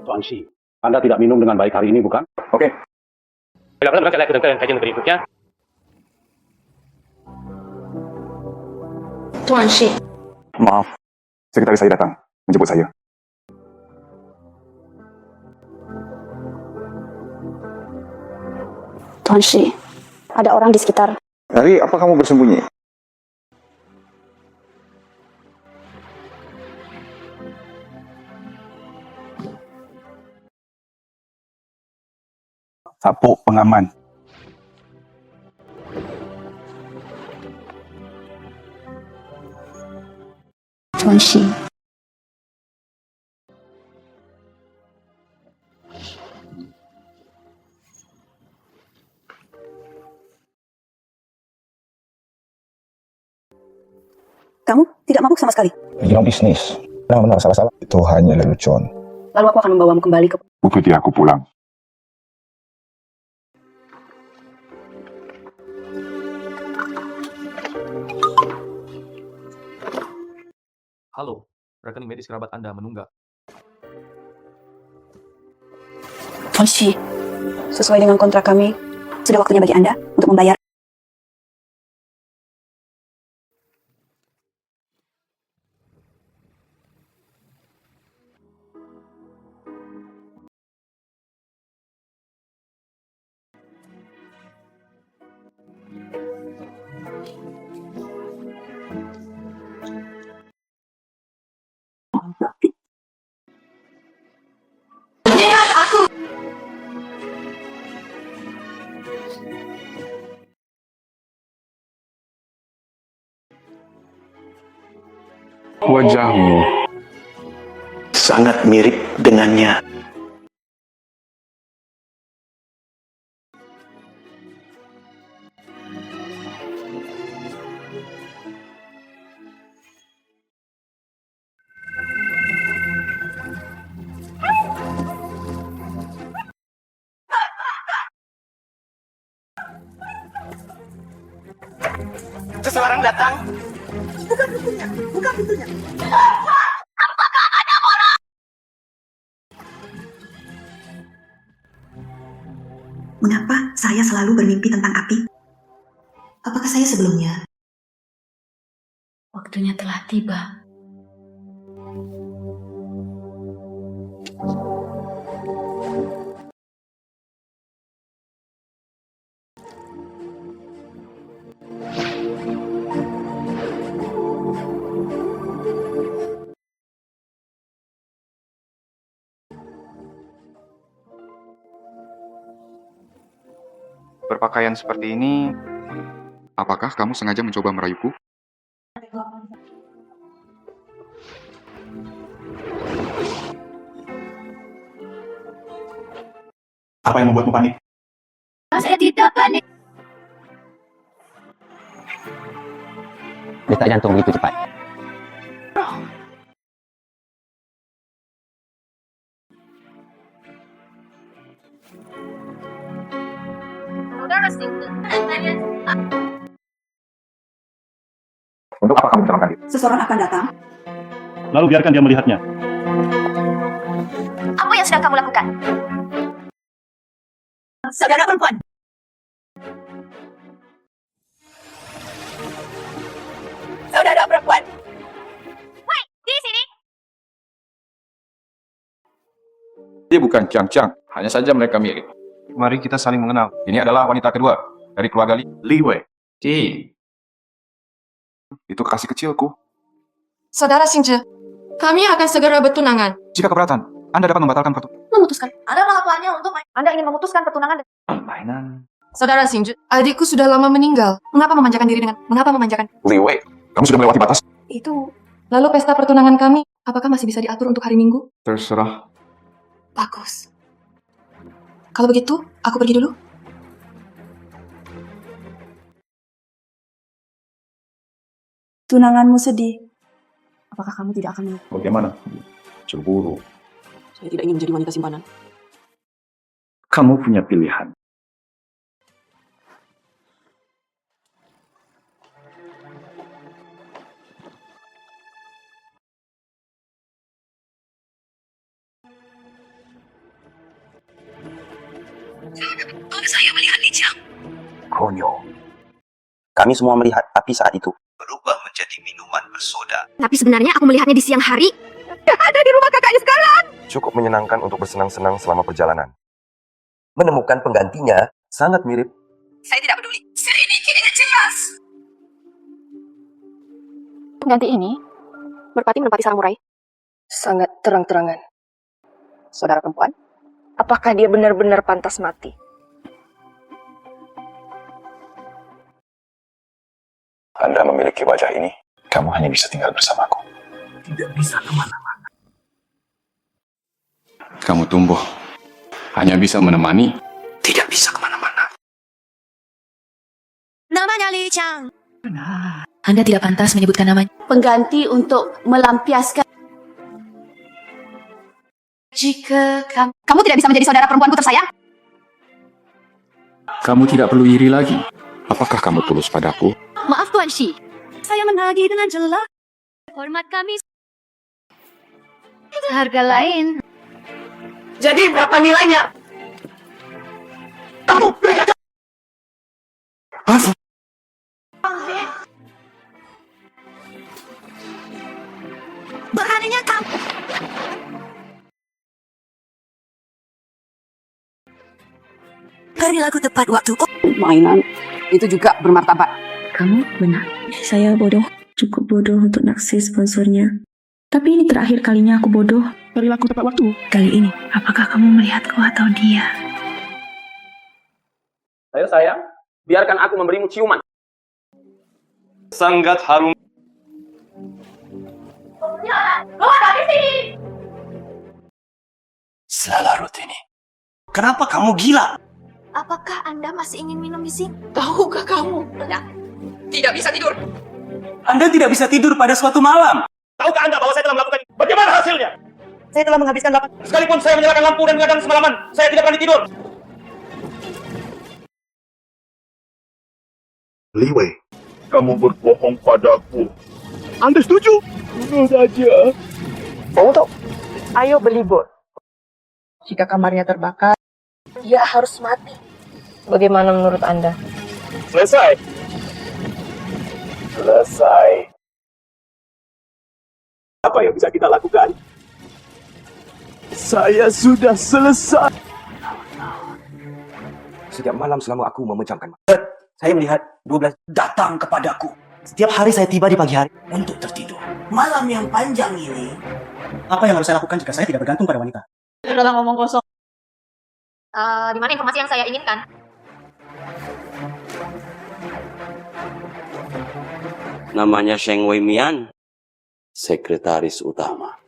Tuan Shi, Anda tidak minum dengan baik hari ini, bukan? Oke. Silakan berangkat ke kajian berikutnya. Tuan Shi, Maaf, sekretaris saya datang menjemput saya. Tuan Shi, ada orang di sekitar. Dari apa kamu bersembunyi? Sapuk pengaman. Tuan Shi, kamu tidak mabuk sama sekali. Ini bisnis. Benar-benar salah-salah. Itu hanya lelucon. Lalu aku akan membawamu kembali ke... Ikuti aku pulang. Halo, rekening medis kerabat Anda menunggak. Tuan Shi, sesuai dengan kontrak kami, sudah waktunya bagi Anda untuk membayar. Lihat aku! Wajahmu sangat mirip dengannya. Seseorang datang. Buka pintunya, buka pintunya. Mengapa saya selalu bermimpi tentang api? Apakah saya sebelumnya? Waktunya telah tiba. Berpakaian seperti ini, apakah kamu sengaja mencoba merayuku? Apa yang membuatmu panik? Saya tidak panik. Detak jantung begitu cepat. Untuk apa kamu mencelakakan diri? Seseorang akan datang. Lalu biarkan dia melihatnya. Apa yang sedang kamu lakukan? Saudara perempuan. Saudara perempuan. Woi, di sini. Dia bukan Chang-Chang, hanya saja mereka mirip. Mari kita saling mengenal. Ini adalah wanita kedua dari keluarga Li Wei. Itu kekasih kecilku. Saudara Xingzhi, kami akan segera bertunangan. Jika keberatan, Anda dapat membatalkan pertunangan. Memutuskan. Anda melakukannya untuk... Anda ingin memutuskan pertunangan. Mainan. Saudara Xingzhi, adikku sudah lama meninggal. Mengapa memanjakan? Li Wei, kamu sudah melewati batas. Itu. Lalu pesta pertunangan kami, apakah masih bisa diatur untuk hari Minggu? Terserah. Bagus. Kalau begitu, aku pergi dulu. Tunanganmu sedih. Apakah kamu tidak akan... Bagaimana? Cemburu. Saya tidak ingin menjadi wanita simpanan. Kamu punya pilihan. Saya melihat Lijang. Konyol. Kami semua melihat api saat itu berubah menjadi minuman bersoda. Tapi sebenarnya aku melihatnya di siang hari. Ada di rumah kakaknya sekarang. Cukup menyenangkan untuk bersenang-senang selama perjalanan. Menemukan penggantinya sangat mirip. Saya tidak peduli. Saya ini kini jelas. Pengganti ini menempati samurai. Sangat terang-terangan. Saudara perempuan, apakah dia benar-benar pantas mati? Anda memiliki wajah ini, kamu hanya bisa tinggal bersamaku. Tidak bisa kemana-mana. Kamu tumbuh. Hanya bisa menemani. Tidak bisa kemana-mana. Namanya Li Chang. Anda tidak pantas menyebutkan namanya. Pengganti untuk melampiaskan. Jika kamu tidak bisa menjadi saudara perempuanku tersayang, Kamu tidak perlu iri lagi. Apakah kamu tulus padaku? Maaf Tuan Shi. Saya menagih dengan jelas. Hormat kami. Harga lain. Jadi berapa nilainya? Beraninya kamu. Hari lagu tepat waktu. Mainan itu juga bermartabat. Kamu benar. Saya bodoh. Cukup bodoh untuk naksir sponsornya. Tapi ini terakhir kalinya aku bodoh. Perilaku tepat waktu. Kali ini, apakah kamu melihatku atau dia? Ayo sayang, biarkan aku memberimu ciuman. Sangat harum. Salah rutini. Kenapa kamu gila? Apakah Anda masih ingin minum di sini? Tahukah kamu? Tidak bisa tidur. Anda tidak bisa tidur pada suatu malam. Tahukah Anda bahwa saya telah melakukan? Bagaimana hasilnya? Saya telah menghabiskan 8. Sekalipun saya menyalakan lampu dan begadang semalaman, saya tidak berani tidur. Li Wei, kamu berbohong padaku. Anda setuju? Tentu saja. Untuk ayo beli bot. Jika kamarnya terbakar, Dia harus mati. Bagaimana menurut Anda? Selesai. Selesai. Apa yang bisa kita lakukan? Saya sudah selesai. Setiap malam selama aku memejamkan mata, saya melihat 12 datang kepadaku. Setiap hari saya tiba di pagi hari untuk tertidur. Malam yang panjang ini. Apa yang harus saya lakukan jika saya tidak bergantung pada wanita? adalah ngomong kosong. Di mana informasi yang saya inginkan? Namanya Sheng Wei Mian, sekretaris utama.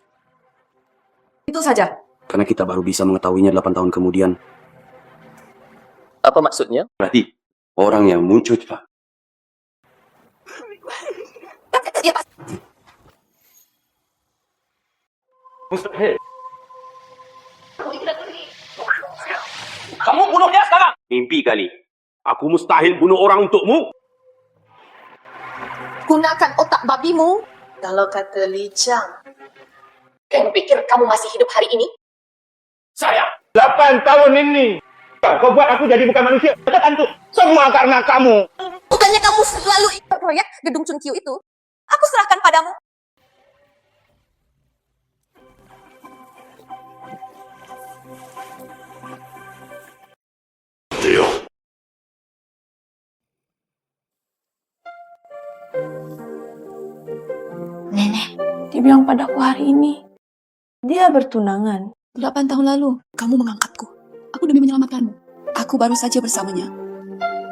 Itu saja. Karena kita baru bisa mengetahuinya 8 tahun kemudian. Apa maksudnya? Berarti orang yang muncul, Pak. Mustahil. Kamu bunuhnya sekarang. Mimpi kali. Aku mustahil bunuh orang untukmu. Gunakan otak babimu. Kalau kata Lijang, Kamu pikir kamu masih hidup hari ini? Saya 8 tahun ini. Kau buat aku jadi bukan manusia. Tentu semua karena kamu. Bukannya kamu selalu ikut proyek gedung Chunkyu itu? Aku serahkan padamu. Nenek, dia bilang padaku hari ini. Dia bertunangan. 8 tahun lalu, kamu mengangkatku. Aku demi menyelamatkanmu. Aku baru saja bersamanya.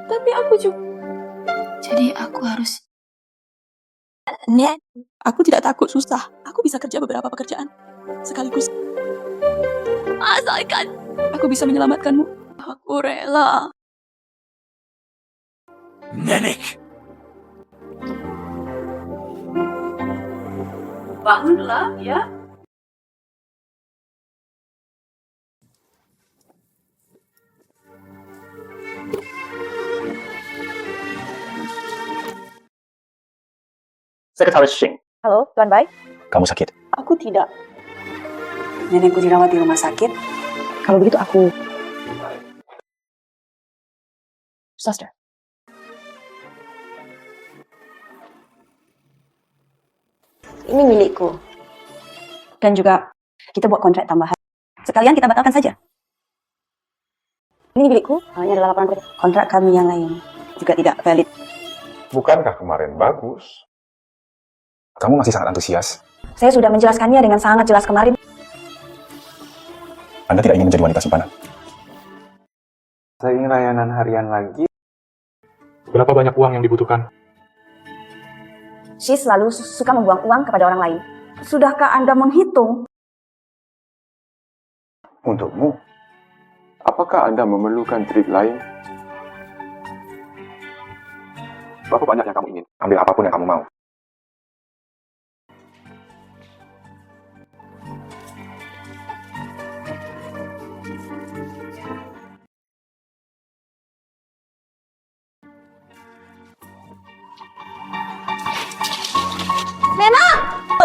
Tapi aku juga... Jadi aku harus... Nek, aku tidak takut susah. Aku bisa kerja beberapa pekerjaan sekaligus. Asalkan aku bisa menyelamatkanmu. Aku rela. Nenek. Bangunlah, ya. Sekretaris Sheng, Halo, Tuan Bai. Kamu sakit? Aku tidak. Nenekku dirawat di rumah sakit. Kalau begitu aku Suster. Ini milikku. Dan juga kita buat kontrak tambahan. Sekalian kita batalkan saja. Ini milikku, ini adalah laporan kontrak kami yang lain. Juga tidak valid. Bukankah kemarin bagus? Kamu masih sangat antusias. Saya sudah menjelaskannya dengan sangat jelas kemarin. Anda tidak ingin menjadi wanita simpanan. Saya ingin layanan harian lagi. Berapa banyak uang yang dibutuhkan? She selalu suka membuang uang kepada orang lain. Sudahkah Anda menghitung? Untukmu, apakah Anda memerlukan trik lain? Berapa banyak yang kamu ingin? Ambil apapun yang kamu mau.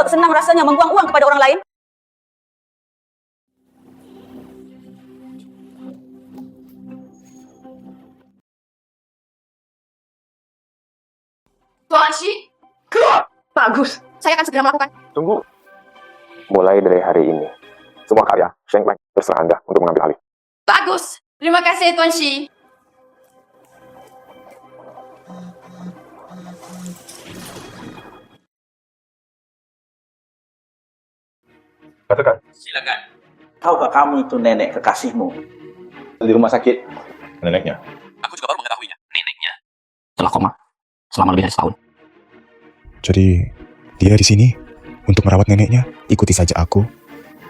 Senang rasanya membuang uang kepada orang lain. Tuan Shi, bagus. Saya akan segera melakukan. Tunggu. Mulai dari hari ini, semua karya Sheng Lang terserah Anda untuk mengambil alih. Bagus. Terima kasih, Tuan Shi. Katakan. Silakan. Tahukah kamu itu nenek kekasihmu? Di rumah sakit. Neneknya. Aku juga baru mengetahuinya. Neneknya telah koma selama lebih dari setahun. Jadi, dia di sini untuk merawat neneknya. Ikuti saja aku.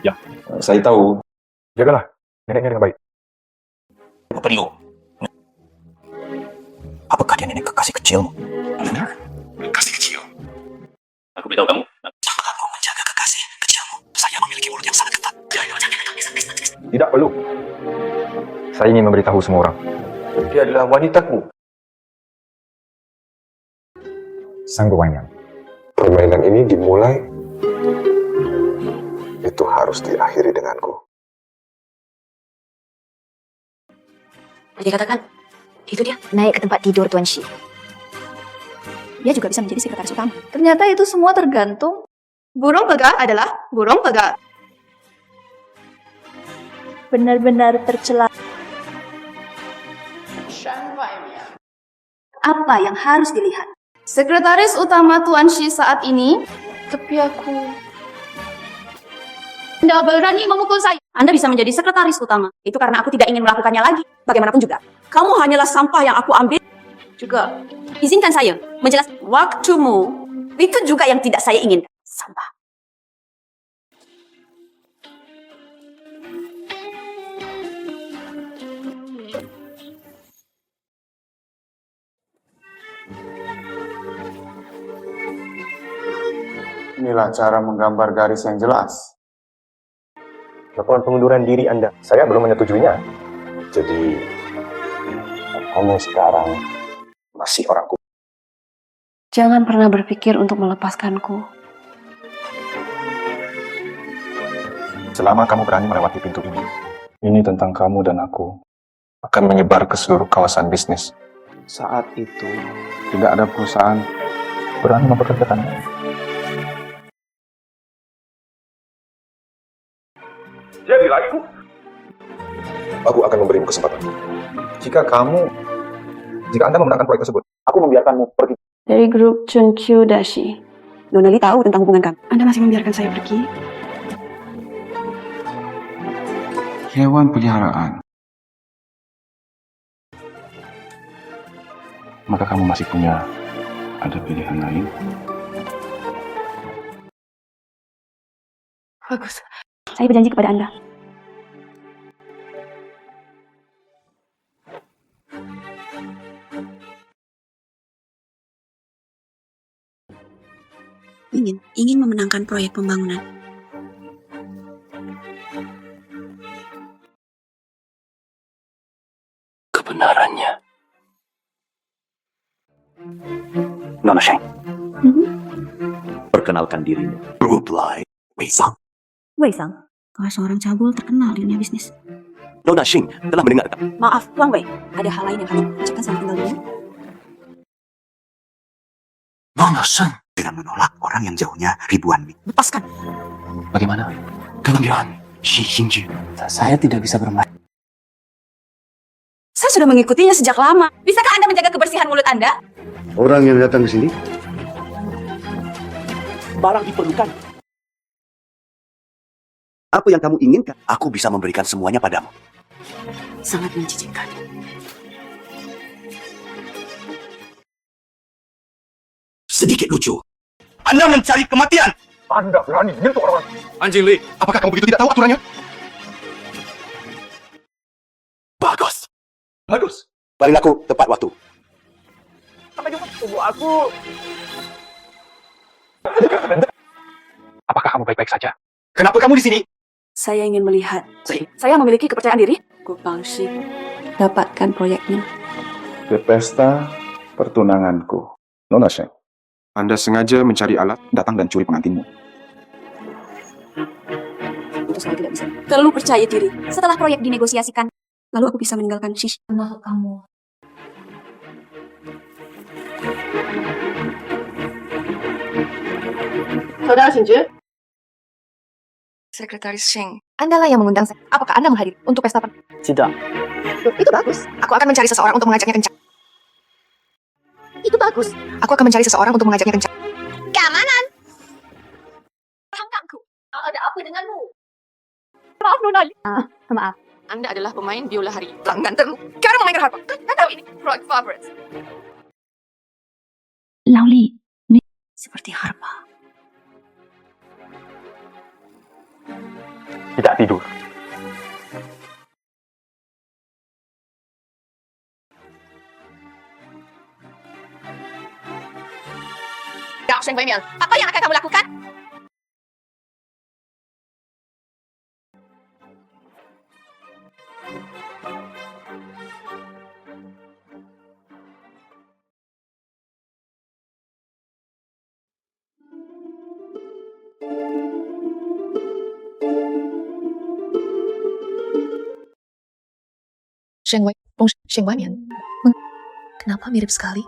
Ya, saya tahu. Jagalah neneknya dengan baik. Aku perlu. Apakah dia nenek kekasih kecilmu? Benar? Kasih kecil. Aku beritahu kamu. Jangan kamu menjaga kekasih kecilmu. Saya memiliki mulut yang sangat ketat. Tidak perlu. Saya ingin memberitahu semua orang. Dia adalah wanitaku. Sang Guangyang. Permainan ini dimulai, itu harus diakhiri denganku. Dia katakan, itu dia naik ke tempat tidur Tuan Shi. Dia juga bisa menjadi sekretaris utama. Ternyata itu semua tergantung. Burung pegal adalah burung pegal. Benar-benar tercela. Apa yang harus dilihat? Sekretaris utama Tuan Shi saat ini, tapi aku... Anda berani memukul saya. Anda bisa menjadi sekretaris utama. Itu karena aku tidak ingin melakukannya lagi. Bagaimanapun juga. Kamu hanyalah sampah yang aku ambil. Juga, izinkan saya menjelaskan waktumu. Itu juga yang tidak saya inginkan. Sampah. Inilah cara menggambar garis yang jelas. Laporan pengunduran diri Anda. Saya belum menyetujuinya. Jadi, kamu sekarang masih orangku. Jangan pernah berpikir untuk melepaskanku. Selama kamu berani melewati pintu ini tentang kamu dan aku akan menyebar ke seluruh kawasan bisnis. Saat itu, tidak ada perusahaan Berani mempekerjakannya. Jadilah itu. Aku akan memberimu kesempatan. Jika Anda memenangkan proyek tersebut, aku membiarkanmu pergi. Dari grup Chunkyu Dashi. Nonali tahu tentang hubungan kami. Anda masih membiarkan saya pergi? hewan peliharaan. Maka kamu masih punya ada pilihan lain. Bagus. Saya berjanji kepada Anda. Ingin memenangkan proyek pembangunan. Kebenarannya. Nona Sheng. Perkenalkan dirimu. Reply. Wei Sang. Wei Sang, kau seorang cabul terkenal di dunia bisnis. Nona Xing telah mendengarkan. Maaf, Tuan Wei. Ada hal lain yang harus ucapkan selamat tinggal dulu. Nona Sheng dengan menolak orang yang jauhnya ribuan mil. Lepaskan. Bagaimana? Kelebihan Xi Xingju. Saya tidak bisa bermain. Saya sudah mengikutinya sejak lama. Bisakah Anda menjaga kebersihan mulut Anda? Orang yang datang ke sini Barang diperlukan. Apa yang kamu inginkan? Aku bisa memberikan semuanya padamu. Sangat menjijikkan. Sedikit lucu. Anda mencari kematian. Anda berani menyentuh orang. Anjing Li, Apakah kamu begitu tidak tahu aturannya? Bagus. bagus. Paling aku tepat waktu. Sampai jumpa tubuh aku. Apakah kamu baik-baik saja? Kenapa kamu di sini? Saya ingin melihat. Saya memiliki kepercayaan diri. Gopangshi dapatkan proyeknya. Ke pesta pertunanganku. Nona Sheng, Anda sengaja mencari alat, datang dan curi pengantinmu. Itu saya tidak bisa. Terlalu percaya diri. Setelah proyek dinegosiasikan, lalu aku bisa meninggalkan Shish. Maksud kamu? Saudara Xingju, Sekretaris Sheng, Anda lah yang mengundang saya. Apakah Anda menghadiri untuk pesta Tidak. itu bagus. Aku akan mencari seseorang untuk mengajaknya kencan. Itu bagus. Aku akan mencari seseorang untuk mengajaknya kencan. Keamanan. Tangkapku. Ada apa denganmu? Maaf, Nona. Maaf. Anda adalah pemain biola hari. Pelanggan terluka. Sekarang memainkan harpa. Anda tahu ini proyek favorit. Lauli, Seperti harpa. Tidak tidur. Ya, Sheng Weimian, apa yang akan kamu lakukan? Sheng Weimian. Kenapa mirip sekali?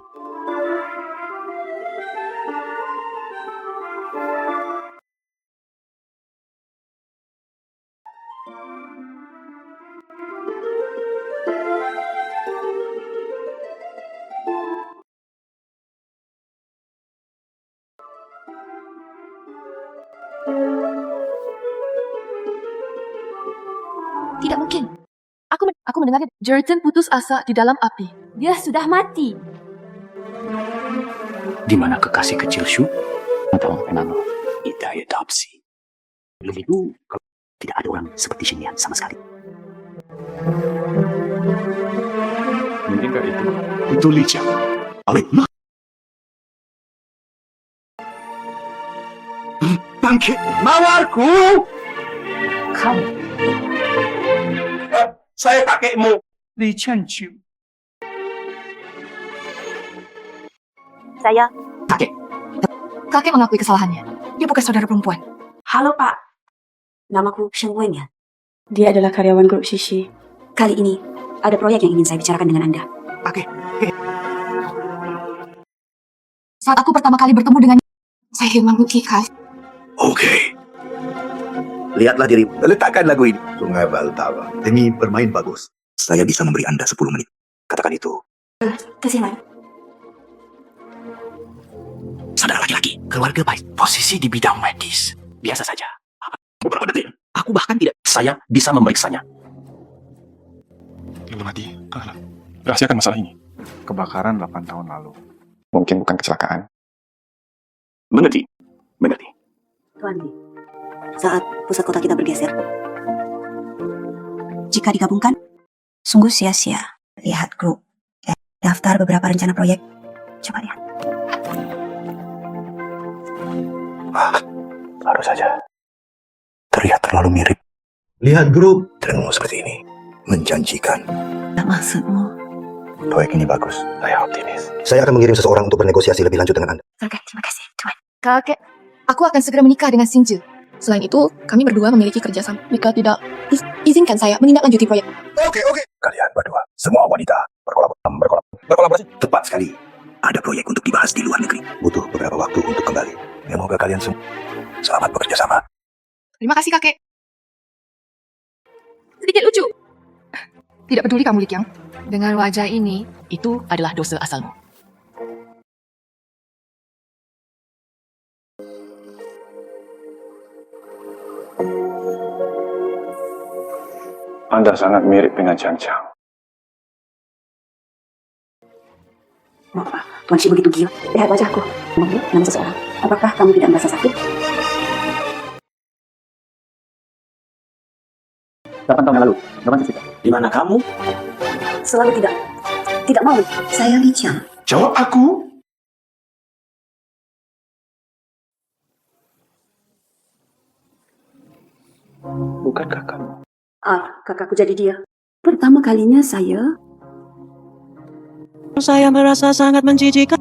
Tidak mungkin. Aku mendengarnya. Jeritan putus asa di dalam api. Dia sudah mati. Di mana kekasih kecil Shu? Atau Enano? Hidayah adopsi. Belum itu, kalau tidak ada orang seperti Xingyan sama sekali. Mungkinkah itu? Itu Li Jiang. Alih, bangkit. mawarku. Kamu. Saya kakekmu. Li Qianqiu. Saya. Kakek mengakui kesalahannya. Dia bukan saudara perempuan. Halo, Pak. Namaku Sheng Weimian. Dia adalah karyawan grup Shishi. Kali ini, ada proyek yang ingin saya bicarakan dengan Anda. Saat aku pertama kali bertemu dengannya, saya hilang Kikai. Oke. Lihatlah diri. Letakkan lagu ini. Sungai Baltaba. Ini bermain bagus. Saya bisa memberi Anda 10 menit. Katakan itu. Kasihan. Saudara laki-laki, keluarga baik. Posisi di bidang medis. Biasa saja. Beberapa detik. Aku bahkan tidak. Saya bisa memeriksanya. Lalu mati. Rahasiakan masalah ini. Kebakaran 8 tahun lalu. Mungkin bukan kecelakaan. Mengerti? Mengerti. Tuan Li, saat pusat kota kita bergeser, jika digabungkan, sungguh sia-sia. Lihat grup, daftar beberapa rencana proyek. Coba lihat. Baru saja. Terlihat terlalu mirip. Lihat grup. Trenmu seperti ini. Menjanjikan. Apa maksudmu? Proyek ini bagus. Saya optimis. Saya akan mengirim seseorang untuk bernegosiasi lebih lanjut dengan Anda. Terima kasih, Tuan. Kakek, aku akan segera menikah dengan Xingju. Selain itu, kami berdua memiliki kerjasama. Jika tidak, izinkan saya menindaklanjuti proyek. Oke. Kalian berdua, semua wanita, berkolaborasi. Tepat sekali. Ada proyek untuk dibahas di luar negeri. Butuh beberapa waktu untuk kembali. Semoga kalian semua selamat bekerja sama. Terima kasih, kakek. Sedikit lucu. Tidak peduli kamu, Likyang. Dengan wajah ini, itu adalah dosa asalmu. Anda sangat mirip dengan Chang Chang. Tuan Shi begitu gila. Lihat wajahku. Memang nama seseorang. Apakah kamu tidak merasa sakit? 8 tahun yang lalu, romantis kita. Di mana kamu? Selalu tidak mau. Saya Li Qiang. Jawab aku. Bukankah kamu? Kakakku jadi dia. Pertama kalinya saya merasa sangat menjijikkan.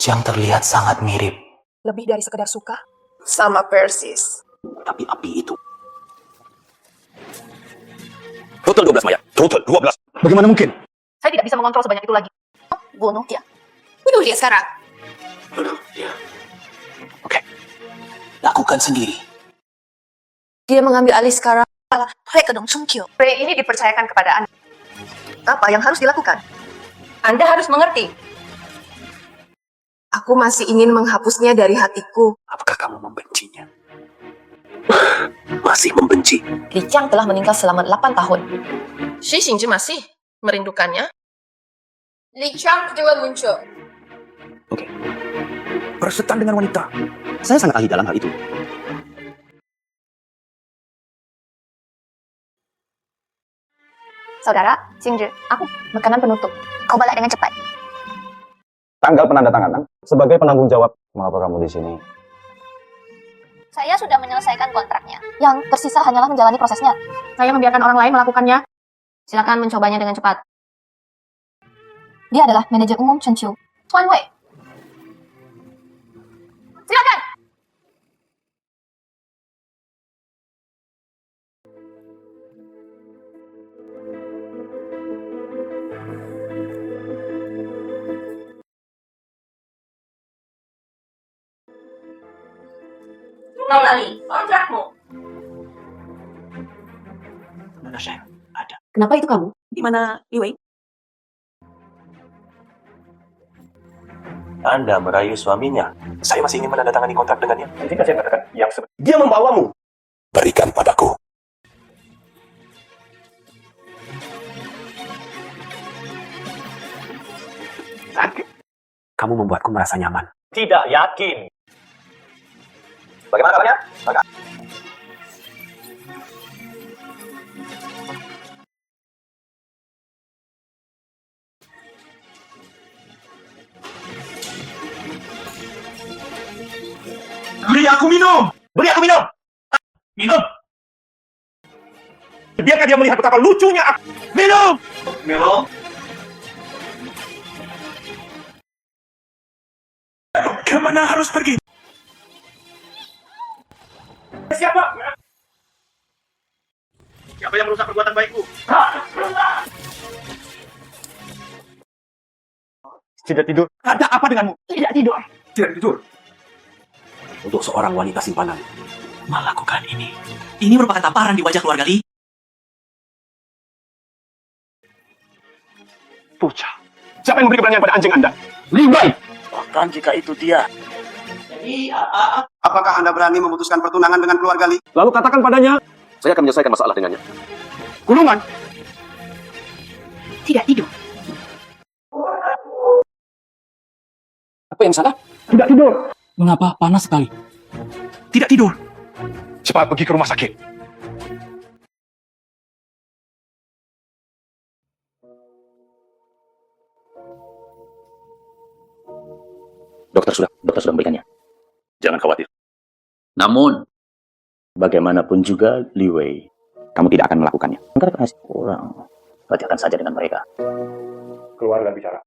Yang terlihat sangat mirip. Lebih dari sekedar suka? Sama persis. Tapi api itu. Total 12, Maya. Total 12. Bagaimana mungkin? Saya tidak bisa mengontrol sebanyak itu lagi. Bunuh dia. Bunuh dia sekarang. Lakukan sendiri. Dia mengambil alih sekarang. Proyek Gedung Chungkyu. Proyek ini dipercayakan kepada Anda. Apa yang harus dilakukan? Anda harus mengerti. Aku masih ingin menghapusnya dari hatiku. Apakah kamu membencinya? Masih membenci? Li Qiang telah meninggal selama 8 tahun. Shi Xingzhi masih merindukannya. Li Qiang juga muncul. Bersetan dengan wanita. Saya sangat ahli dalam hal itu. Saudara, Xingzhi, aku makanan penutup. Kau balas dengan cepat. Tanggal penandatanganan sebagai penanggung jawab. Mengapa kamu di sini? Saya sudah menyelesaikan kontraknya. Yang tersisa hanyalah menjalani prosesnya. Saya membiarkan orang lain melakukannya. Silakan mencobanya dengan cepat. Dia adalah manajer umum Chen Qiu, Tuan Wei. Silakan. Nolali, kontrakmu. Mana saya? Ada. Kenapa itu kamu? Di mana Li Wei? Anda merayu suaminya. Saya masih ingin menandatangani kontrak dengannya. Jika saya katakan yang Dia membawamu. berikan padaku. Kamu membuatku merasa nyaman. Tidak yakin. Bagaimana kabarnya? Beri aku minum. Beri aku minum. Minum. Biarkan dia melihat betapa lucunya aku. Minum. Minum. Kemana harus pergi? Siapa? Siapa yang merusak perbuatan baikku? Tidak tidur. Ada apa denganmu? Tidak tidur. Tidak tidur. Untuk seorang wanita simpanan melakukan ini. Ini merupakan tamparan di wajah keluarga Li. Pucat. Siapa yang memberi keberanian pada anjing Anda? Li Wei. Bahkan jika itu dia. Apakah Anda berani memutuskan pertunangan dengan keluarga Li? Lalu katakan padanya. Saya akan menyelesaikan masalah dengannya. Kurungan. Tidak tidur. Apa yang salah? Tidak tidur. Mengapa panas sekali? Tidak tidur. Cepat pergi ke rumah sakit. Dokter sudah memberikannya. Jangan khawatir. Namun, bagaimanapun juga, Li Wei, kamu tidak akan melakukannya. Engkau kasih orang. Perhatikan saja dengan mereka. Keluar dan bicara.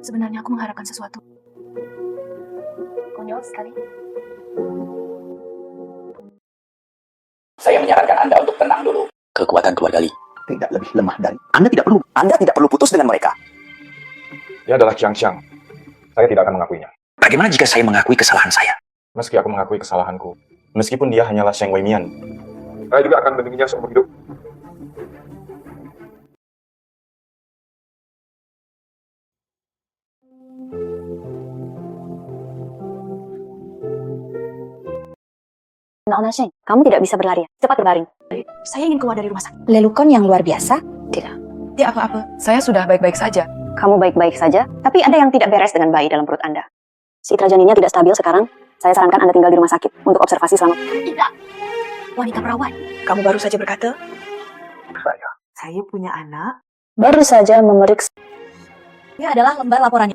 Sebenarnya aku mengharapkan sesuatu. Konyol sekali. Saya menyarankan Anda untuk tenang dulu. Kekuatan keluarga Li tidak lebih lemah dari Anda tidak perlu putus dengan mereka. Dia adalah Qiang Xiang. Saya tidak akan mengakuinya. Bagaimana jika saya mengakui kesalahan saya? Meski aku mengakui kesalahanku, meskipun dia hanyalah Sheng Weimian, saya juga akan melindunginya seumur hidup. Nona Sheng, kamu tidak bisa berlari. Cepat berbaring. Saya ingin keluar dari rumah sakit. Lelukon yang luar biasa? Tidak. Tidak apa-apa. Saya sudah baik-baik saja. Kamu baik-baik saja, tapi ada yang tidak beres dengan bayi dalam perut Anda. Citra janinnya tidak stabil sekarang. Saya sarankan Anda tinggal di rumah sakit untuk observasi selama... Tidak. Wanita perawat. Kamu baru saja berkata? Saya punya anak. Baru saja memeriksa... Ini adalah lembar laporannya.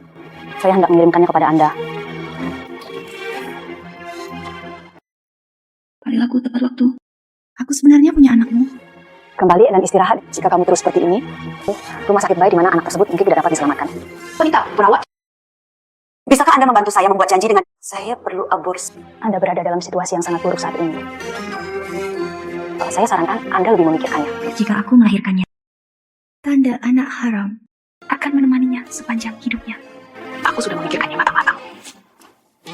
Saya hendak mengirimkannya kepada Anda. Perilaku tepat waktu. Aku sebenarnya punya anakmu. Kembali dan istirahat. Jika kamu terus seperti ini, rumah sakit bayi di mana anak tersebut mungkin tidak dapat diselamatkan. Wanita, perawat. Bisakah Anda membantu saya membuat janji dengan... Saya perlu aborsi. Anda berada dalam situasi yang sangat buruk saat ini. Saya sarankan Anda lebih memikirkannya. Jika aku melahirkannya, tanda anak haram akan menemaninya sepanjang hidupnya. Aku sudah memikirkannya matang-matang.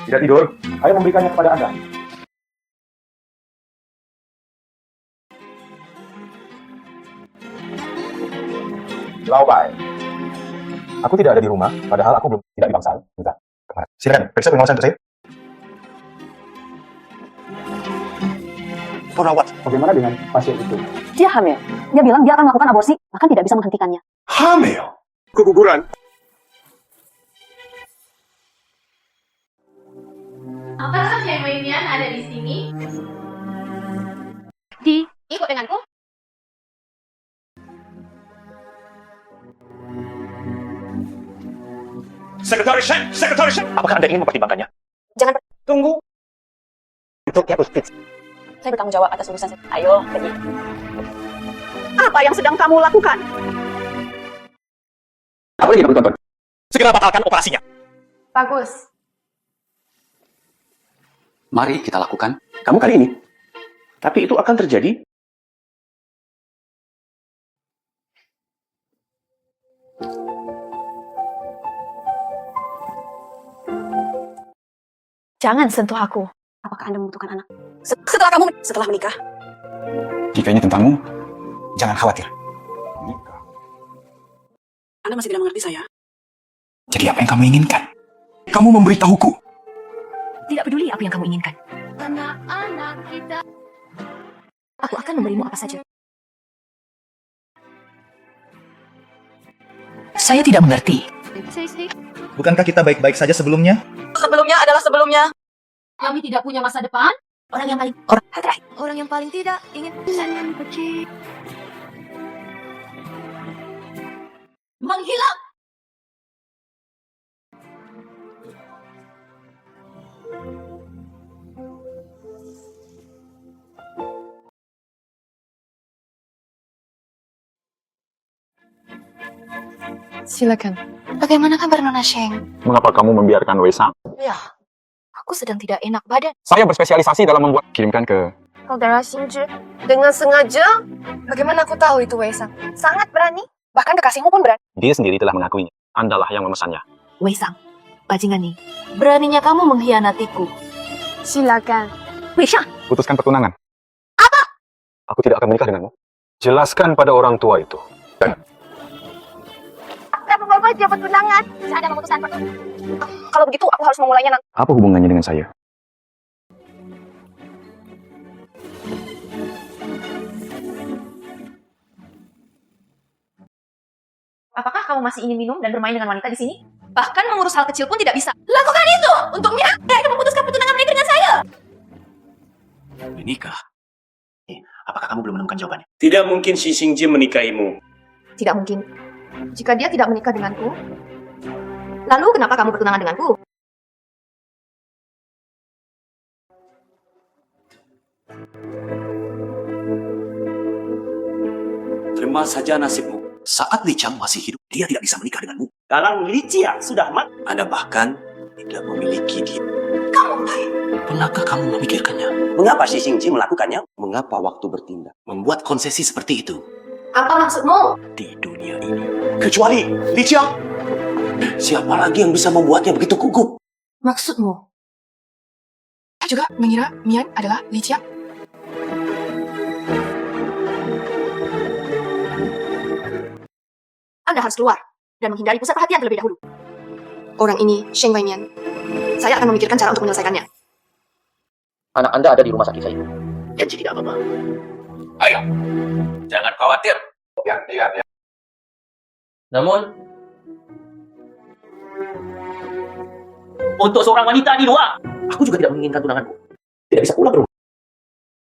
Tidak tidur, saya memberikannya kepada Anda. Lao Bai. Aku tidak ada di rumah, padahal aku belum tidak di bangsal. Bentar, kemana? Silakan, periksa pengawasan untuk saya. Perawat, bagaimana dengan pasien itu? Dia hamil. Dia bilang dia akan melakukan aborsi, bahkan tidak bisa menghentikannya. Hamil. Keguguran. Apakah Sheng Weimian ada di sini? Ikut denganku. Sekretaris Sheng. Apakah Anda ingin mempertimbangkannya? Jangan Tunggu. Itu Kiapus Fitz. Saya bertanggung jawab atas urusan saya. Ayo, pergi. Apa yang sedang kamu lakukan? Apa lagi kamu tonton? Segera batalkan operasinya. Bagus. Mari kita lakukan. Kamu kali ini. Tapi itu akan terjadi. Jangan sentuh aku. Apakah Anda membutuhkan anak? Setelah menikah. Jika ini tentangmu, jangan khawatir. Anda masih tidak mengerti saya. Jadi apa yang kamu inginkan? Kamu memberitahuku. Tidak peduli apa yang kamu inginkan. Anak-anak kita. Aku akan memberimu apa saja. Saya tidak mengerti. Bukankah kita baik-baik saja sebelumnya? Sebelumnya adalah sebelumnya. Kami tidak punya masa depan. Orang yang paling tidak ingin Menghilang. Silakan. Bagaimana kabar Nona Sheng? Mengapa kamu membiarkan Wei Sang? Ya, aku sedang tidak enak badan. Saya berspesialisasi dalam membuat... Kirimkan ke... Saudara Xinzhi, dengan sengaja. Bagaimana aku tahu itu Wei Sang? Sangat berani. Bahkan kekasihmu pun berani. Dia sendiri telah mengakuinya. Andalah yang memesannya. Wei Sang, bajingan nih. Beraninya kamu mengkhianatiku. Silakan. Wei Sang, Putuskan pertunangan. Aku tidak akan menikah denganmu. Jelaskan pada orang tua itu. Bapak dapat tunangan. Saya ada memutuskan pertunangan. Kalau begitu, aku harus memulainya nanti. Apa hubungannya dengan saya? apakah kamu masih ingin minum dan bermain dengan wanita di sini? Bahkan mengurus hal kecil pun tidak bisa. Lakukan itu untuknya. Saya akan memutuskan pertunangan mereka dengan saya. Tidak mungkin si Xingjie menikahimu. Tidak mungkin. Jika dia tidak menikah denganku, lalu kenapa kamu bertunangan denganku? Terima saja nasibmu. Saat Li Qiang masih hidup, dia tidak bisa menikah denganmu. Sekarang Li Qiang sudah mati. Anda bahkan tidak memiliki dia. Kamu baik. Pernahkah kamu memikirkannya? Mengapa si Xingjie melakukannya? Mengapa waktu bertindak membuat konsesi seperti itu Apa maksudmu? di dunia ini? Kecuali Li Qiang. Siapa lagi yang bisa membuatnya begitu gugup? Maksudmu? Saya juga mengira Mian adalah Li Qiang. Anda harus keluar dan menghindari pusat perhatian terlebih dahulu. Orang ini, Sheng Weimian. Saya akan memikirkan cara untuk menyelesaikannya. Anak Anda ada di rumah sakit saya. Janji tidak apa-apa. Ayo, jangan khawatir. Ya. Namun, untuk seorang wanita di luar, aku juga tidak menginginkan tunanganku. Tidak bisa pulang ke rumah.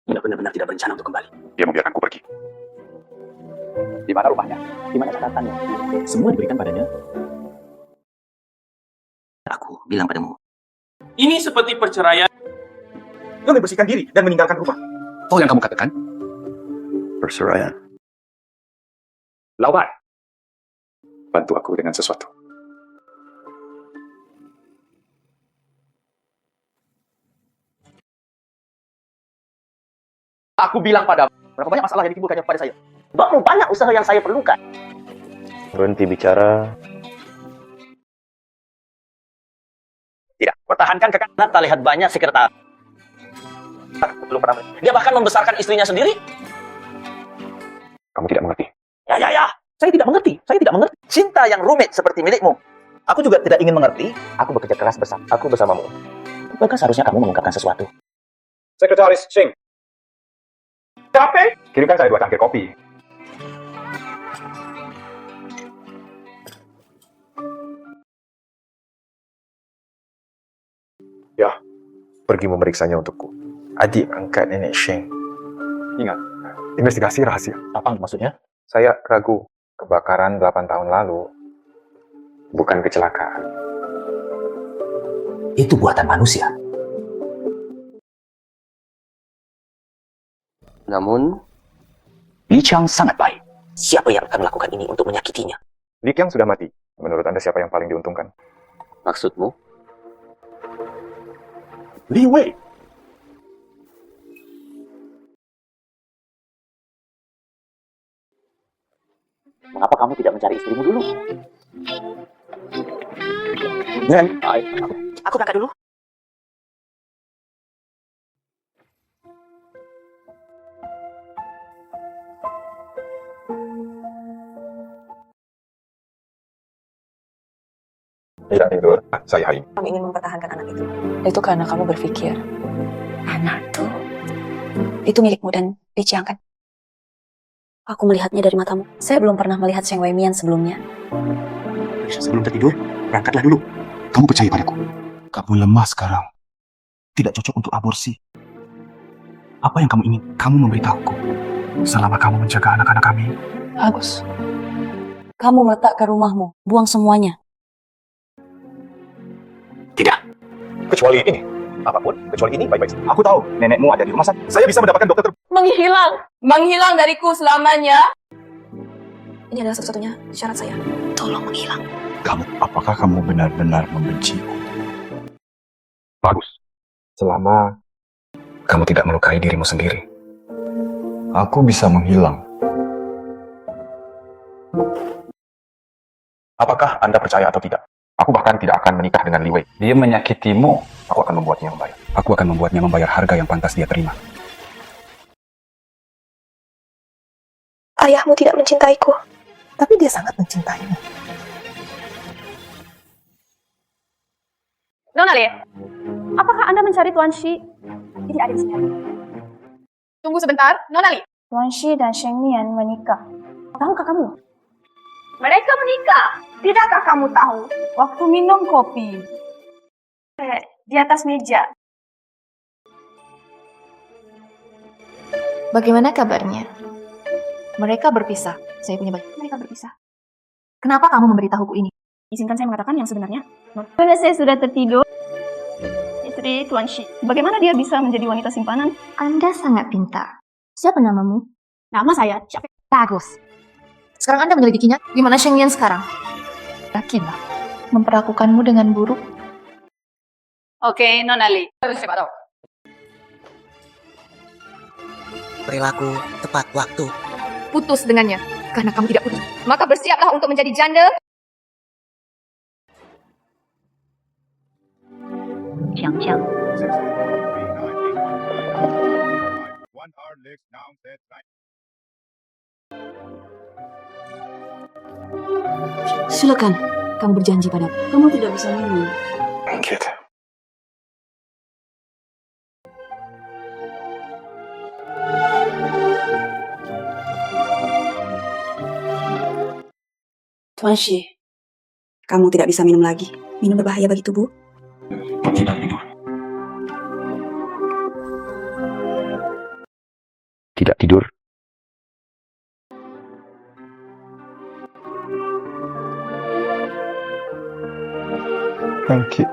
Tidak benar-benar tidak berencana untuk kembali. Dia membiarkanku pergi. Di mana rumahnya? Di mana catatannya? Semua diberikan padanya. Aku bilang padamu. Ini seperti perceraian. Dia membersihkan diri dan meninggalkan rumah. Oh, yang kamu katakan? Perceraian. Lawan. Bantu aku dengan sesuatu. Aku bilang padamu, berapa banyak masalah yang ditimbulkannya pada saya. Berapa banyak usaha yang saya perlukan. Berhenti bicara. Tidak, pertahankan kekanan tak lihat banyak sekretaris. Belum pernah. Dia bahkan membesarkan istrinya sendiri. Kamu tidak mengerti. Ya. Saya tidak mengerti. Cinta yang rumit seperti milikmu. Aku juga tidak ingin mengerti. Aku bekerja keras bersamamu. Bukankah seharusnya kamu mengungkapkan sesuatu? Sekretaris Sheng. Capek? Kirimkan saya 2 cangkir kopi. Ya, pergi memeriksanya untukku. Adik angkat nenek Sheng. Ingat, investigasi rahasia. Apa maksudnya? Saya ragu, kebakaran 8 tahun lalu bukan kecelakaan. Itu buatan manusia. Namun, Li Qiang sangat baik. Siapa yang akan melakukan ini untuk menyakitinya? Li Qiang sudah mati. Menurut Anda siapa yang paling diuntungkan? Maksudmu? Li Wei. Mengapa kamu tidak mencari istrimu dulu? Aku berangkat dulu. Tidak tidur, saya hari ini. Kamu ingin mempertahankan anak itu karena kamu berpikir anak itu milikmu dan Li Qiang kan? Aku melihatnya dari matamu. Saya belum pernah melihat Sheng Weimian sebelumnya. Sebelum tertidur, berangkatlah dulu. Kamu percaya padaku. Kamu lemah sekarang. Tidak cocok untuk aborsi. Apa yang kamu ingin? Kamu memberitahuku. Selama kamu menjaga anak-anak kami. Bagus. Kamu meletakkan rumahmu. Buang semuanya. Tidak. Kecuali ini. Apapun, kecuali ini baik-baik. Aku tahu, nenekmu ada di rumah sakit. Saya bisa mendapatkan dokter Menghilang dariku selamanya. Ini adalah satu-satunya syarat saya. Tolong menghilang. Apakah kamu benar-benar membenciku? Bagus. Selama kamu tidak melukai dirimu sendiri. Aku bisa menghilang. Apakah Anda percaya atau tidak? Aku bahkan tidak akan menikah dengan Li Wei. Dia menyakitimu. Aku akan membuatnya membayar. Aku akan membuatnya membayar harga yang pantas dia terima. Ayahmu tidak mencintaiku. Tapi dia sangat mencintaimu. Nona Li, apakah Anda mencari Tuan Shi? Jadi ada di sini. Tunggu sebentar, Nona Li. Tuan Shi dan Sheng Mian menikah. Tahukah kamu? Mereka menikah. Tidakkah kamu tahu? Waktu minum kopi. Di atas meja. Bagaimana kabarnya? Mereka berpisah. Saya punya baju. Mereka berpisah. Kenapa kamu memberitahuku ini? Izinkan saya mengatakan yang sebenarnya. Karena saya sudah tertidur. Istri Tuan Shi. Bagaimana dia bisa menjadi wanita simpanan? Anda sangat pintar. Siapa namamu? Nama saya Syafik. Bagus. Sekarang Anda menyelidikinya. Gimana Sheng Yan sekarang? Yakinlah. Memperlakukanmu dengan buruk. Oke, Nona Li. Perilaku tepat waktu. Putus dengannya. Karena kamu tidak putus. Maka bersiaplah untuk menjadi janda. Xiang. Silakan, kamu berjanji padaku. Kamu tidak bisa minum. Gitu. Tuan Shi, kamu tidak bisa minum lagi. Minum berbahaya bagi tubuh. Tidak tidur. Tangki.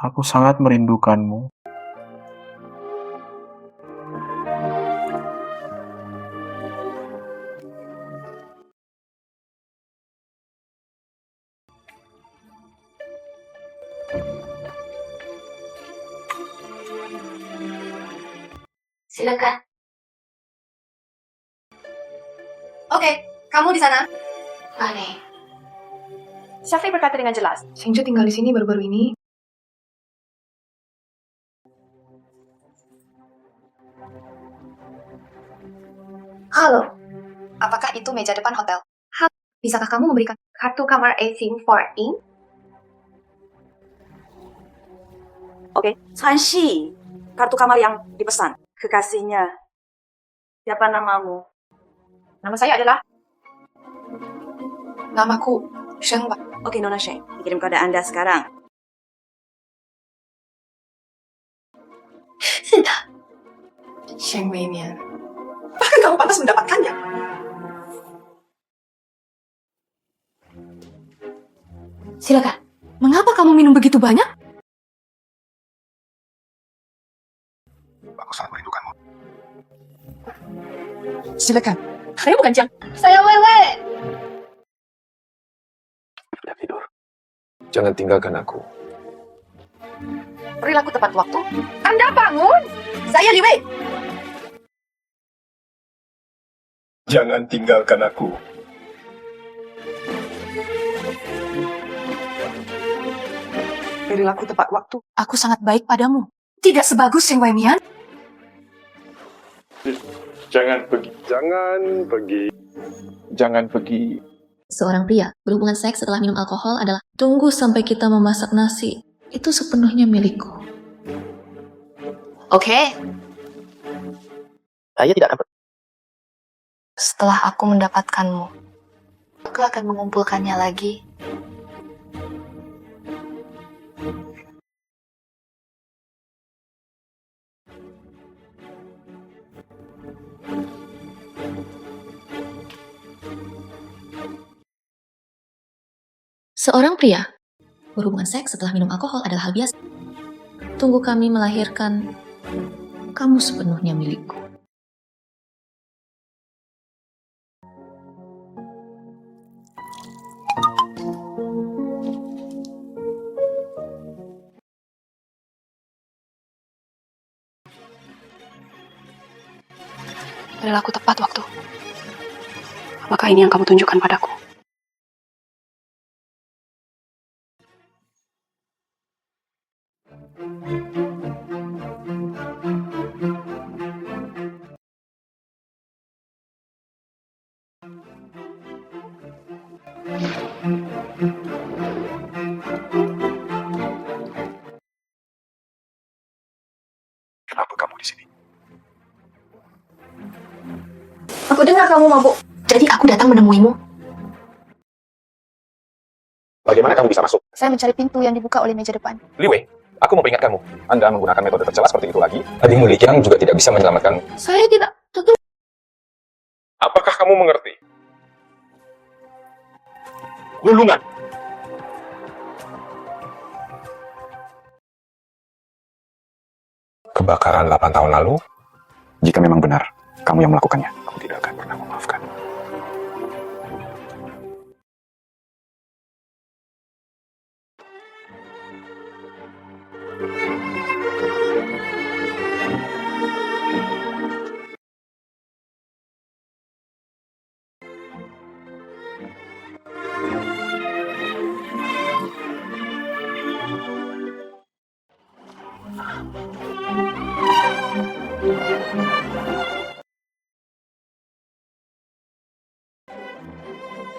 Aku sangat merindukanmu. Silakan. Oke, kamu di sana. Aneh. Syafik berkata dengan jelas. Shengju tinggal di sini baru-baru ini. Halo. Apakah itu meja depan hotel? Bisakah kamu memberikan kartu kamar A14? Oke, Tuan Shi. Kartu kamar yang dipesan. Kekasihnya. Siapa namamu? Nama saya adalah... Namaku Sheng Wei. Oke, Nona Sheng. Kirim kode Anda sekarang. Sudah. Sheng Wei Mian. Bahkan kamu pantas mendapatkannya. Silakan. Mengapa kamu minum begitu banyak? Aku sangat merindukanmu. Silakan. Saya bukan Jiang. Saya Wewe. Sudah tidur. Jangan tinggalkan aku. Perilaku tepat waktu. Anda bangun. Saya Li Wei. Jangan tinggalkan aku. Perilaku tepat waktu. Aku sangat baik padamu. Tidak sebagus Sheng Wei Mian. Jangan pergi. Jangan pergi. Jangan pergi. Seorang pria berhubungan seks setelah minum alkohol adalah tunggu sampai kita memasak nasi. Itu sepenuhnya milikku. Oke. Saya tidak akan Setelah aku mendapatkanmu, aku akan mengumpulkannya lagi. Seorang pria berhubungan seks setelah minum alkohol adalah hal biasa. Tunggu kami melahirkan, kamu sepenuhnya milikku. Perilaku tepat waktu. Apakah ini yang kamu tunjukkan padaku? Kenapa kamu di sini? Aku dengar kamu mabuk. Jadi aku datang menemuimu. Bagaimana kamu bisa masuk? Saya mencari pintu yang dibuka oleh meja depan. Li Wei, aku mau peringat kamu. Anda menggunakan metode tercela seperti itu lagi. Adikmu Li Qiang juga tidak bisa menyelamatkan. Saya tidak... Apakah kamu mengerti? Gulungan. Kebakaran 8 tahun lalu, jika memang benar kamu yang melakukannya, aku tidak akan pernah memaafkan.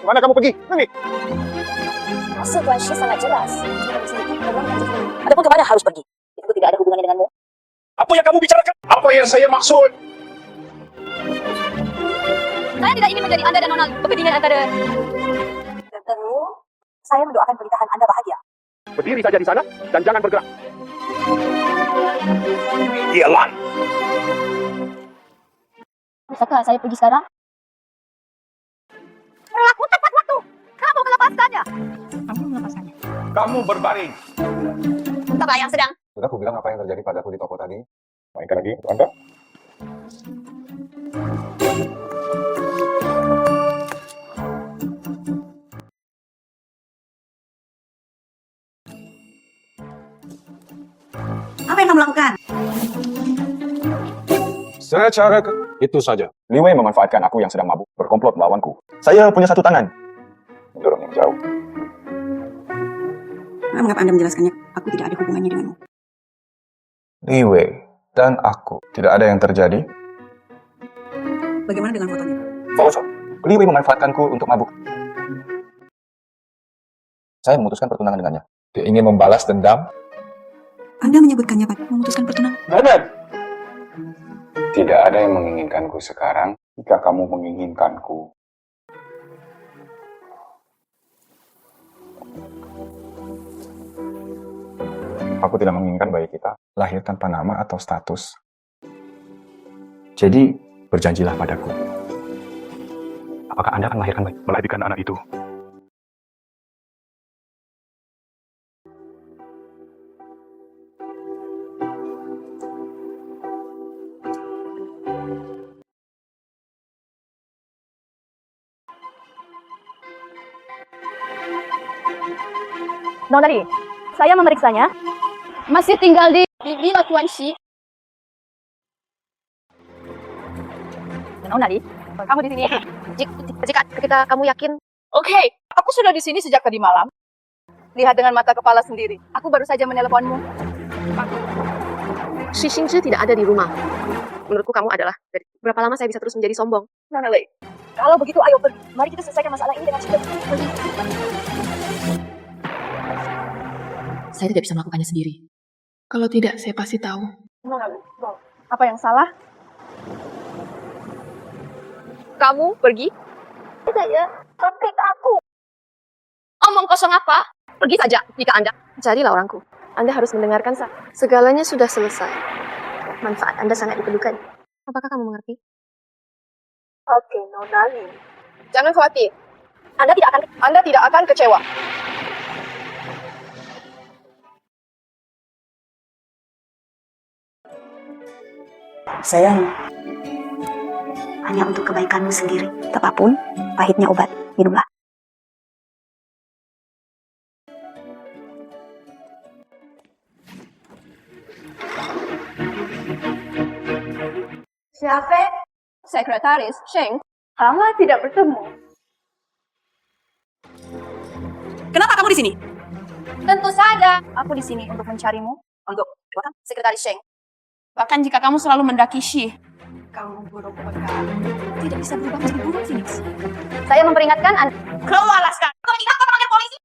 Kemana kamu pergi? Nani? Hasil Tuan Shi sangat jelas. Adapun kemana harus pergi? Itu tidak ada hubungannya denganmu. Apa yang kamu bicarakan? Apa yang saya maksud? Saya tidak ingin menjadi Anda dan Nona pertandingan antara... Tentu, saya mendoakan pernikahan Anda bahagia. Berdiri saja di sana dan jangan bergerak. Iyalah. Bisakah saya pergi sekarang? Berlaku tepat waktu. Kamu melepaskannya. Kamu melepaskannya. Kamu berbaring. Apa yang sedang? Sudah aku bilang apa yang terjadi padaku di toko tadi. Mainkan lagi untuk Anda. Apa yang kamu lakukan? Secara itu saja. Li Wei memanfaatkan aku yang sedang mabuk, berkomplot melawanku. Saya punya satu tangan. Mendorong yang jauh. Mengapa Anda menjelaskannya? Aku tidak ada hubungannya denganmu. Li Wei dan aku. Tidak ada yang terjadi. Bagaimana dengan fotonya? Foto. Li Wei memanfaatkanku untuk mabuk. Saya memutuskan pertunangan dengannya. Dia ingin membalas dendam. Anda menyebutkannya Pak, memutuskan pertunangan. Benar. Tidak ada yang menginginkanku sekarang. Jika kamu menginginkanku, aku tidak menginginkan bayi kita lahir tanpa nama atau status. Jadi, berjanjilah padaku. Apakah Anda akan melahirkan bayi? Melahirkan anak itu. Nona Li, saya memeriksanya. Masih tinggal di Villa Tuan Shi. Nona Li, kamu di sini. Jika ketika kamu yakin... Oke, aku sudah di sini sejak tadi malam. Lihat dengan mata kepala sendiri. Aku baru saja meneleponmu. Shi Xingzhi tidak ada di rumah. Menurutku kamu adalah... Berapa lama saya bisa terus menjadi sombong? Nona Li, kalau begitu ayo pergi. Mari kita selesaikan masalah ini dengan cepat. Pergi. Saya tidak bisa melakukannya sendiri. Kalau tidak, saya pasti tahu. Nona Li, apa yang salah? Kamu pergi? Tidak ya, tapi aku. Omong kosong apa? Pergi saja jika Anda. Jadilah orangku. Anda harus mendengarkan saya. Segalanya sudah selesai. Manfaat Anda sangat diperlukan. Apakah kamu mengerti? Oke, Nona Li. Jangan khawatir. Anda tidak akan kecewa. Sayang, hanya untuk kebaikanmu sendiri. Apapun, pahitnya obat. Minumlah. Siapa? Sekretaris Sheng. Lama tidak bertemu. Kenapa kamu di sini? Tentu saja, aku di sini untuk mencarimu. Untuk Sekretaris Sheng. Bahkan jika kamu selalu mendaki Shi, kamu burung pekar. Tidak bisa berubah menjadi burung Phoenix. Saya memperingatkan Anda. Keluarlah sekarang. Kau ingin aku panggil polisi?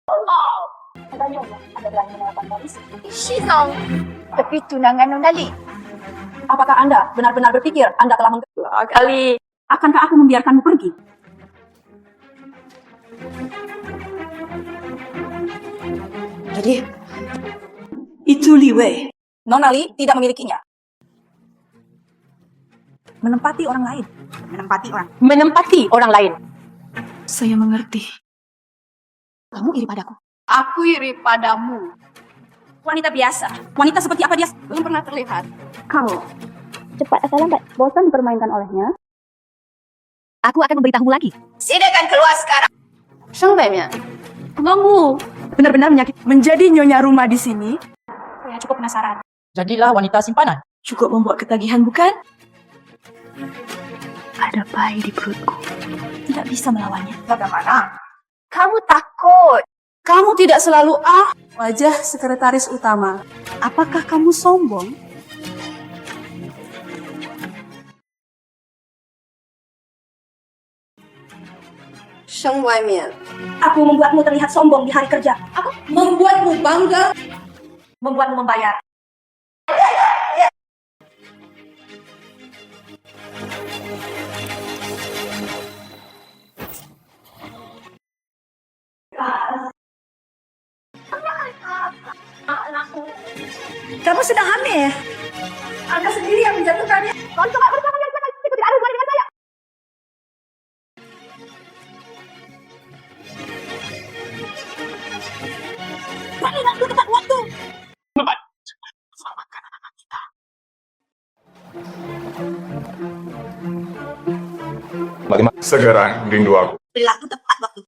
Oh, Anda Anda berani menelpon polisi? Shi Song. Tapi tunangan Nona Li. Apakah Anda benar-benar berpikir Anda telah menggila kali? Akankah aku membiarkanmu pergi? Jadi, itu Li Wei. Nona Li tidak memilikinya. menempati orang lain. Menempati orang lain. Saya mengerti. Kamu iri padaku. Aku iri padamu. Wanita biasa. Wanita seperti apa dia? Belum pernah terlihat. Kamu. Cepat atau lambat, bosan dipermainkan olehnya. Aku akan memberitahumu lagi. Silakan keluar sekarang. Sheng Baimian, kamu Benar-benar menyakit. Menjadi nyonya rumah di sini. Saya cukup penasaran. Jadilah wanita simpanan. Cukup membuat ketagihan, bukan? Ada bayi di perutku. Tidak bisa melawannya. bagaimana? Kamu takut. Kamu tidak selalu wajah sekretaris utama. Apakah kamu sombong? Sheng Baimian, Aku membuatmu terlihat sombong di hari kerja. Aku membuatmu bangga. membuatmu membayar. Kamu sedang hamil. Anda sendiri yang menjatuhkannya. Kau coba bersama dengan saya. Itu tidak ada hubungan dengan saya. Balik waktu tepat waktu. Bagaimana? Sekarang rindu aku. Perilaku tepat waktu.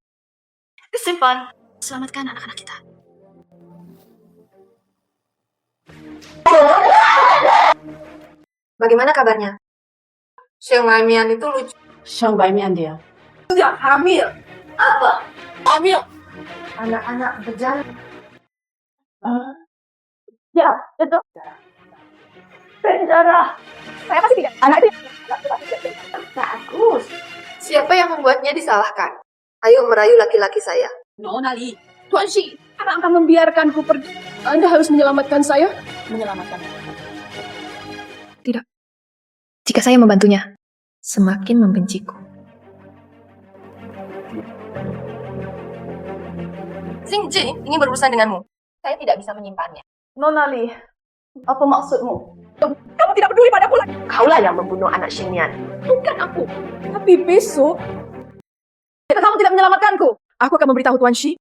Simpan. Selamatkan anak-anak kita. Bagaimana kabarnya? Sheng Baimian itu lucu. Sheng Baimian dia. Tidak hamil. Apa? Hamil. Anak-anak berjalan. Ya, itu. Penjara. Saya pasti tidak. Anak itu. Bagus. Siapa yang membuatnya disalahkan? Ayo merayu laki-laki saya. Nona Li. Tuan Shi, Anda akan membiarkanku pergi. Anda harus menyelamatkan saya. Menyelamatkan. Jika saya membantunya, Semakin membenciku. Xing Ji ingin berurusan denganmu. Saya tidak bisa menyimpannya. Nona Li, apa maksudmu? Kamu tidak peduli padaku lagi. Kaulah yang membunuh anak Xingyan. Bukan aku. Tapi besok, jika kamu tidak menyelamatkanku, aku akan memberitahu Tuan Shi.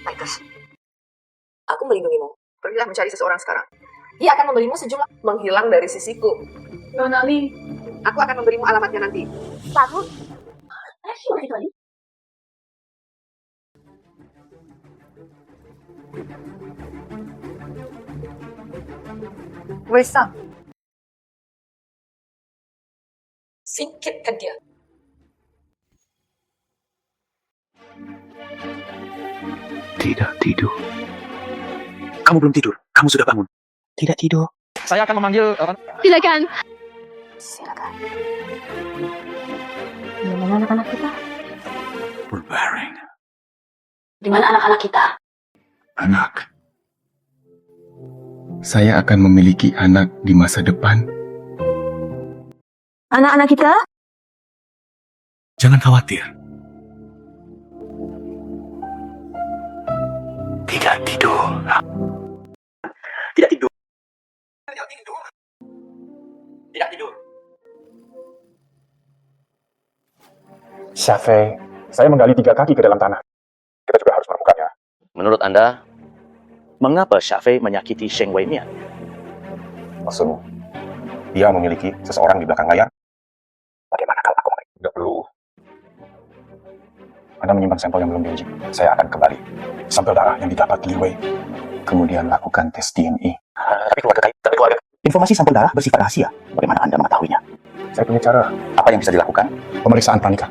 Baiklah. Aku melindungimu. Pergilah mencari seseorang sekarang. Dia akan memberimu sejumlah menghilang dari sisiku. Nona Li, Aku akan memberimu alamatnya nanti. bagus. Wei-san. Singkirkan dia. Tidak tidur. Kamu belum tidur. Kamu sudah bangun. Tidak tidur. Saya akan memanggil Silakan. Silakan. Di mana anak-anak kita? Berbaring. Di mana anak-anak kita? Anak. Saya akan memiliki anak di masa depan. Anak-anak kita? Jangan khawatir. Tidak tidur. tidak tidur. Tidak tidur. Syafei, saya menggali 3 kaki ke dalam tanah. Kita juga harus menemukannya. Menurut Anda, mengapa Syafei menyakiti Sheng Weimian? Maksudmu, dia memiliki seseorang di belakang layar? Bagaimana kalau aku mereka? Tidak perlu. Anda menyimpan sampel yang belum diuji. Saya akan kembali. Sampel darah yang didapat Li Wei. Kemudian lakukan tes DNA. Tapi keluarga informasi sampel darah bersifat rahasia. Bagaimana Anda mengetahuinya? Saya punya cara. Apa yang bisa dilakukan? Pemeriksaan pranikah.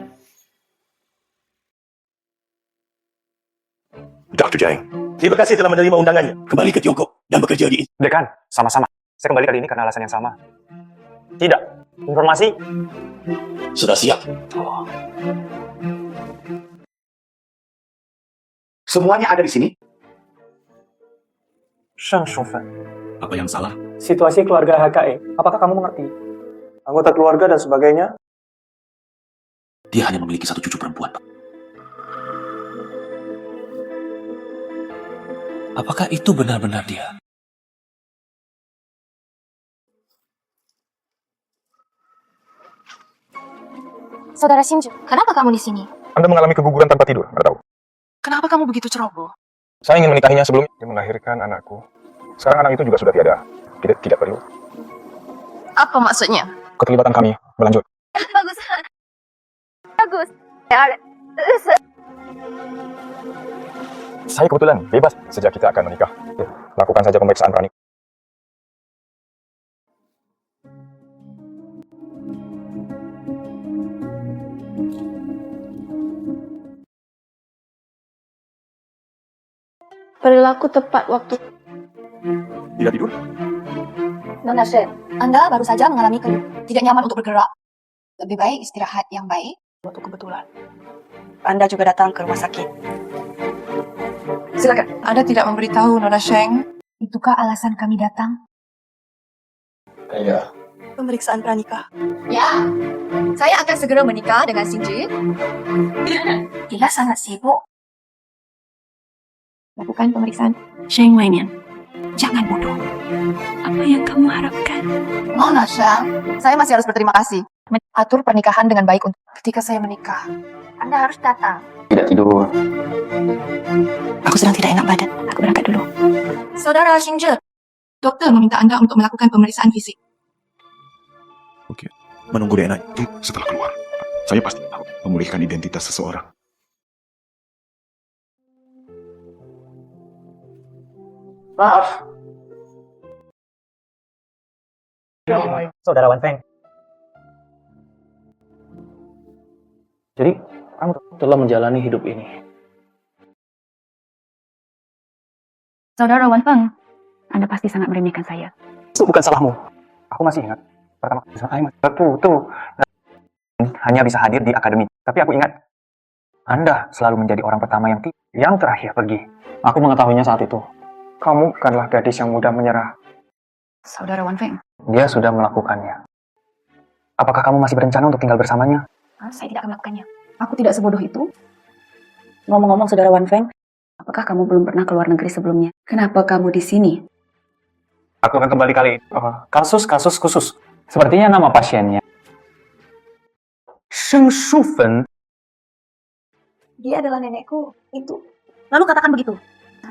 Dr. Jang, terima kasih telah menerima undangannya. Kembali ke Tiongkok dan bekerja di... Dekan, sama-sama. Saya kembali kali ini karena alasan yang sama. Tidak. Informasi Sudah siap. Semuanya ada di sini. Shang Shufan. Apa yang salah? Situasi keluarga HKE, apakah kamu mengerti? Anggota keluarga dan sebagainya? Dia hanya memiliki 1 cucu perempuan, Pak. Apakah itu benar-benar dia? Saudara Shinju, kenapa kamu di sini? Anda mengalami keguguran tanpa tidur, Anda tahu. Kenapa kamu begitu ceroboh? Saya ingin menikahinya sebelum dia melahirkan anakku. Sekarang anak itu juga sudah tiada. Tidak perlu. Apa maksudnya? Keterlibatan kami berlanjut. Bagus. Bagus. Saya kebetulan bebas sejak kita akan menikah. Lakukan saja pemeriksaan pranik. Perilaku tepat waktu. Tidak tidur? Nona Shen, Anda baru saja mengalami tidak nyaman untuk bergerak. Lebih baik istirahat yang baik. Waktu kebetulan. Anda juga datang ke rumah sakit. Silakan. Anda tidak memberitahu Nona Sheng. Itukah alasan kami datang? Iya. Pemeriksaan pranikah. Ya. Saya akan segera menikah dengan Shinji. Dia sangat sibuk. Lakukan pemeriksaan. Sheng Weimian, jangan bodoh. Apa yang kamu harapkan? Nona Sheng, saya masih harus berterima kasih. Atur pernikahan dengan baik untuk ketika saya menikah. Anda harus datang. Tidak tidur. Aku sedang tidak enak badan. Aku berangkat dulu. Saudara Shinji, Dokter meminta Anda untuk melakukan pemeriksaan fisik. Oke. Menunggu DNA itu setelah keluar. Saya pasti tahu memulihkan identitas seseorang. Maaf. Saudara Wan Feng. Jadi, kamu telah menjalani hidup ini. Saudara Wan Feng, Anda pasti sangat meremehkan saya. Itu bukan salahmu. Aku masih ingat. Pertama, saya masih tertutup. Hanya bisa hadir di akademi. Tapi aku ingat, Anda selalu menjadi orang pertama yang terakhir pergi. Aku mengetahuinya saat itu. Kamu bukanlah gadis yang mudah menyerah. Saudara Wan Feng, Dia sudah melakukannya. Apakah kamu masih berencana untuk tinggal bersamanya? saya tidak akan melakukannya. Aku tidak sebodoh itu. Ngomong-ngomong, Saudara Wan Feng, apakah kamu belum pernah keluar negeri sebelumnya? Kenapa kamu di sini? Aku akan kembali kali ini. Kasus-kasus khusus. Sepertinya nama pasiennya Sheng Shufen. Dia adalah nenekku. Itu. Lalu katakan begitu.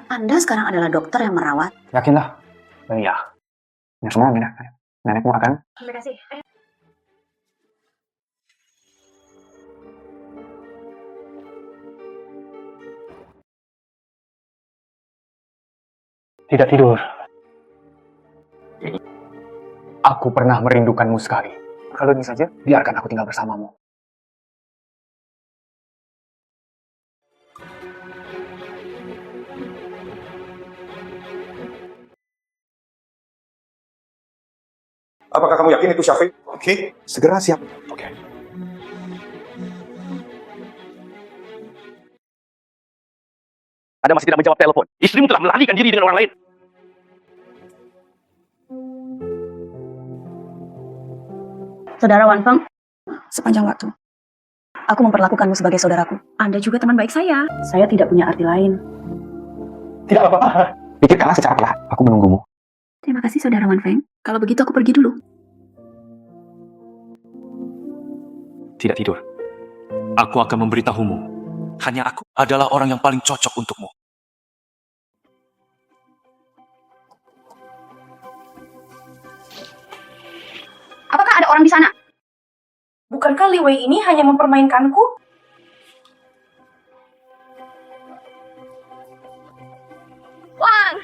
Anda sekarang adalah dokter yang merawat. Yakinlah. Iya. Ini semua nenekmu akan. Terima kasih. Tidak tidur. Aku pernah merindukanmu sekali. Kalau ini saja, biarkan aku tinggal bersamamu. Apakah kamu yakin itu Syafiq? Oke, segera siap. Oke. Anda masih tidak menjawab telepon. Istrimu telah melarikan diri dengan orang lain. Saudara Wan Feng, sepanjang waktu, aku memperlakukanmu sebagai saudaraku. Anda juga teman baik saya. Saya tidak punya arti lain. Tidak apa-apa. Pikirkanlah secara perlahan. Aku menunggumu. Terima kasih, Saudara Wan Feng. Kalau begitu, aku pergi dulu. Tidak tidur. Aku akan memberitahumu. Hanya aku adalah orang yang paling cocok untukmu. Apakah ada orang di sana? Bukankah Li Wei ini hanya mempermainkanku? Uang!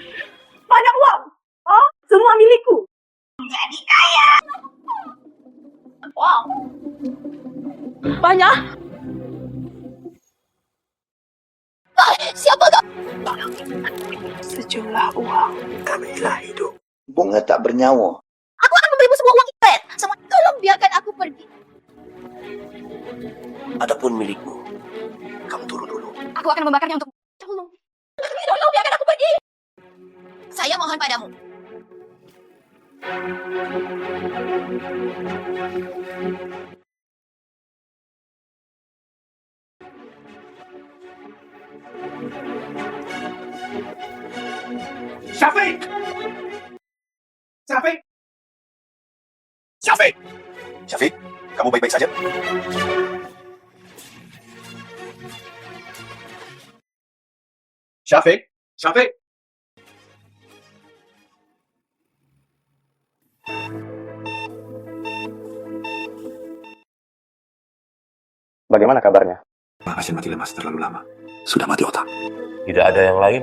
Banyak uang! Oh, semua milikku! Jadi kaya! Wow! Banyak! Siapa kau? Sejumlah uang. Kamilah hidup. Bunga tak bernyawa. Aku akan memberimu semua uang itu. Semua, tolong biarkan aku pergi. Adapun milikmu, kamu turun dulu. Aku akan membakarnya untuk. Tolong. Tolong biarkan aku pergi. Saya mohon padamu. Syafiq! Syafiq! Syafiq! Syafiq, kamu baik-baik saja? Syafiq, Syafiq. Bagaimana kabarnya? Pasien mati lemas terlalu lama. Sudah mati otak. Tidak ada yang lain.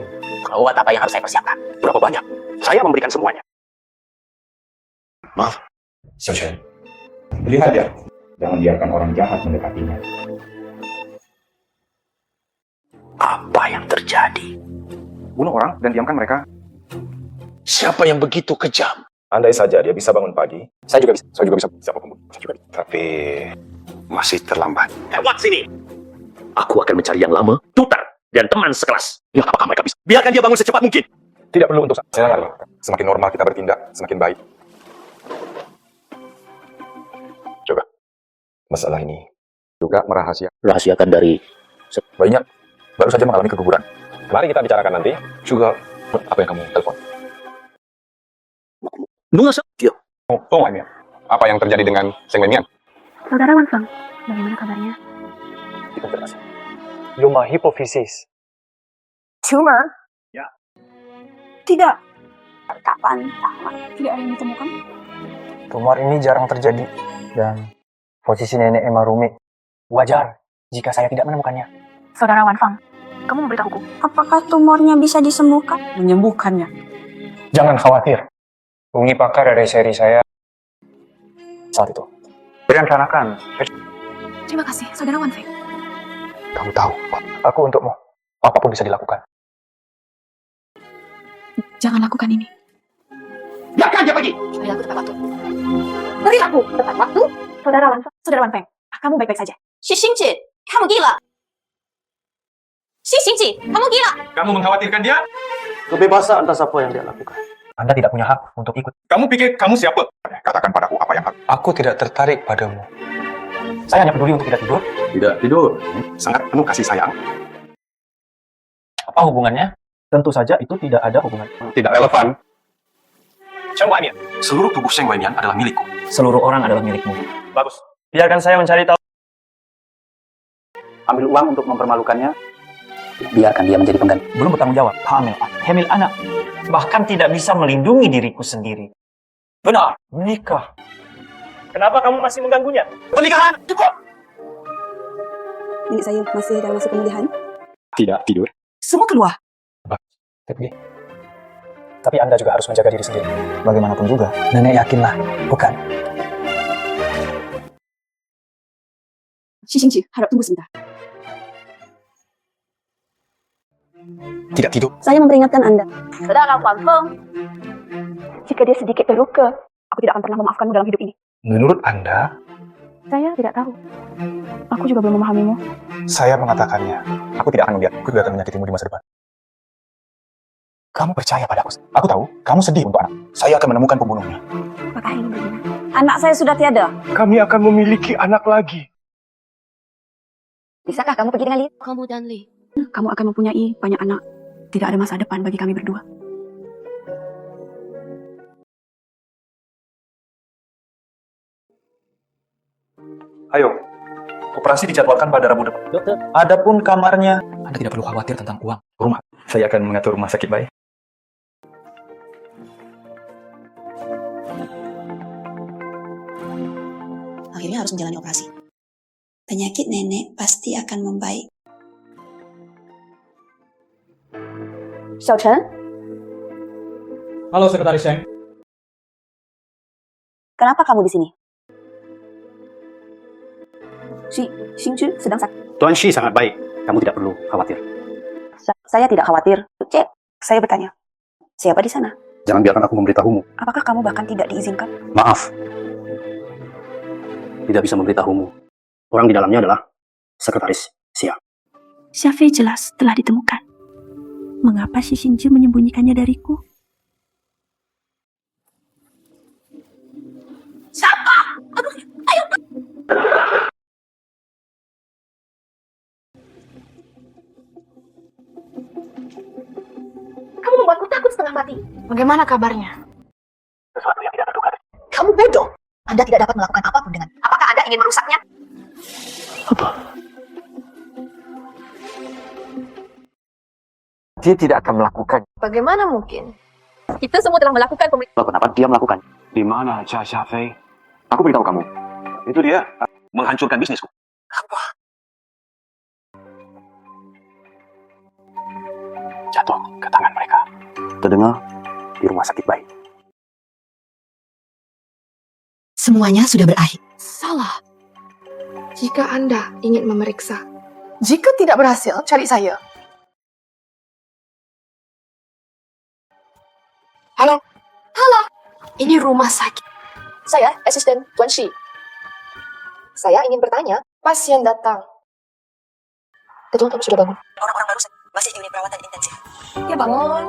Obat apa yang harus saya persiapkan? Berapa banyak? Saya memberikan semuanya. Maaf. Xiao Chen, Lihat ya, jangan biarkan orang jahat mendekatinya. Apa yang terjadi? bunuh orang dan diamkan mereka. Siapa yang begitu kejam? Andai saja dia bisa bangun pagi. Saya juga bisa. Saya juga bisa. Siapa pembunuh? Saya juga bisa. Tapi Masih terlambat. Lewat sini. Aku akan mencari yang lama, tutor, dan teman sekelas. Ya, apakah mereka bisa? Biarkan dia bangun secepat mungkin. tidak perlu untuk saya nggak lakukan. Semakin normal kita bertindak, semakin baik. Coba. Masalah ini juga Rahasiakan dari bayinya baru saja mengalami keguguran. Mari kita bicarakan nanti. Juga apa yang kamu telepon? Apa yang terjadi dengan Seng Wenmian? Saudara Wan Fang, bagaimana kabarnya? Dikonfirmasi. Lumah hipofisis. Tumor? Ya. Tidak. Kapan? Tidak ada yang ditemukan? Tumor ini jarang terjadi. Dan posisi nenek Emma Rumi. Wajar jika saya tidak menemukannya. Saudara Wan Fang, kamu memberitahuku. Apakah tumornya bisa disembuhkan? Menyembuhkannya. Jangan khawatir. Hubungi pakar dari seri saya saat itu. Berencanakan. Terima kasih, Saudara Wan Feng. Kamu tahu, aku untukmu. Apapun bisa dilakukan. Jangan lakukan ini. Biarkan dia pergi. Beri aku tepat waktu. Beri aku tepat waktu. Saudara Wan Feng, kamu baik-baik saja. Si Xingji, kamu gila. Si Xingji, kamu gila. Kamu mengkhawatirkan dia? Kebebasan atas apa yang dia lakukan. Anda tidak punya hak untuk ikut. Kamu pikir kamu siapa? Katakan padaku apa yang harus. Aku tidak tertarik padamu. Saya hanya peduli untuk tidak tidur. Tidak tidur. Sangat penuh kasih sayang. Apa hubungannya? Tentu saja itu tidak ada hubungan. Tidak relevan. Seluruh tubuh Seng Wenmian adalah milikku. Seluruh orang adalah milikmu. Bagus. Biarkan saya mencari tahu. Ambil uang untuk mempermalukannya. Biarkan dia menjadi pengganti. Belum bertanggung jawab. Hamil anak. Bahkan tidak bisa melindungi diriku sendiri. Benar, menikah. Kenapa kamu masih mengganggunya? Pernikahan, cukup! Nenek saya masih dalam masa pemulihan. Tidak tidur. Semua keluar. Tapi Anda juga harus menjaga diri sendiri. Bagaimanapun juga, nenek yakinlah, bukan? Si Xingji, harap tunggu sebentar. Tidak tidur. Saya memperingatkan Anda. Saudara Wan Feng, jika dia sedikit terluka, aku tidak akan pernah memaafkanmu dalam hidup ini. Menurut Anda, Saya tidak tahu. Aku juga belum memahamimu. saya mengatakannya. Aku tidak akan membiarkan. Aku juga akan menyakitimu di masa depan. Kamu percaya padaku. Aku tahu, kamu sedih untuk anak. Saya akan menemukan pembunuhnya. Apakah ini benar? Anak saya sudah tiada. Kami akan memiliki anak lagi. Bisakah kamu pergi dengan Li? Kamu dan Li. Kamu akan mempunyai banyak anak. Tidak ada masa depan bagi kami berdua. Ayo, operasi dijadwalkan pada Rabu depan. Dokter, adapun kamarnya, Anda tidak perlu khawatir tentang uang. Rumah. Saya akan mengatur rumah sakit bayi. Akhirnya harus menjalani operasi. Penyakit nenek pasti akan membaik. Xiao Chen, Halo, Sekretaris Seng. kenapa kamu di sini? Xingji sedang sakit. Tuan Shi sangat baik. Kamu tidak perlu khawatir. Saya tidak khawatir. Cek, saya bertanya. Siapa di sana? Jangan biarkan aku memberitahumu. Apakah kamu bahkan tidak diizinkan? Maaf. Tidak bisa memberitahumu. Orang di dalamnya adalah Sekretaris Xia. Xiafei jelas telah ditemukan. Mengapa si Xingji menyembunyikannya dariku? Siapa? Aduh, ayo. Kamu membuatku takut setengah mati. Bagaimana kabarnya? Sesuatu yang tidak terduga. Kamu bodoh. Anda tidak dapat melakukan apapun dengan. Apakah Anda ingin merusaknya? Dia tidak akan melakukan. Bagaimana mungkin? Kita semua telah melakukan Kenapa dia melakukan? Di mana Xia Fei? Aku beritahu kamu. Itu dia menghancurkan bisnisku. Apa? Jatuh ke tangan mereka. Terdengar di rumah sakit bayi. Semuanya sudah berakhir. salah. Jika Anda ingin memeriksa, jika tidak berhasil, cari saya. Halo? Halo? Ini rumah sakit. Saya asisten Tuan Shi. Saya ingin bertanya. Pasien datang. Ketua kamu sudah bangun. Orang-orang baru masih unit perawatan intensif. Ya bangun.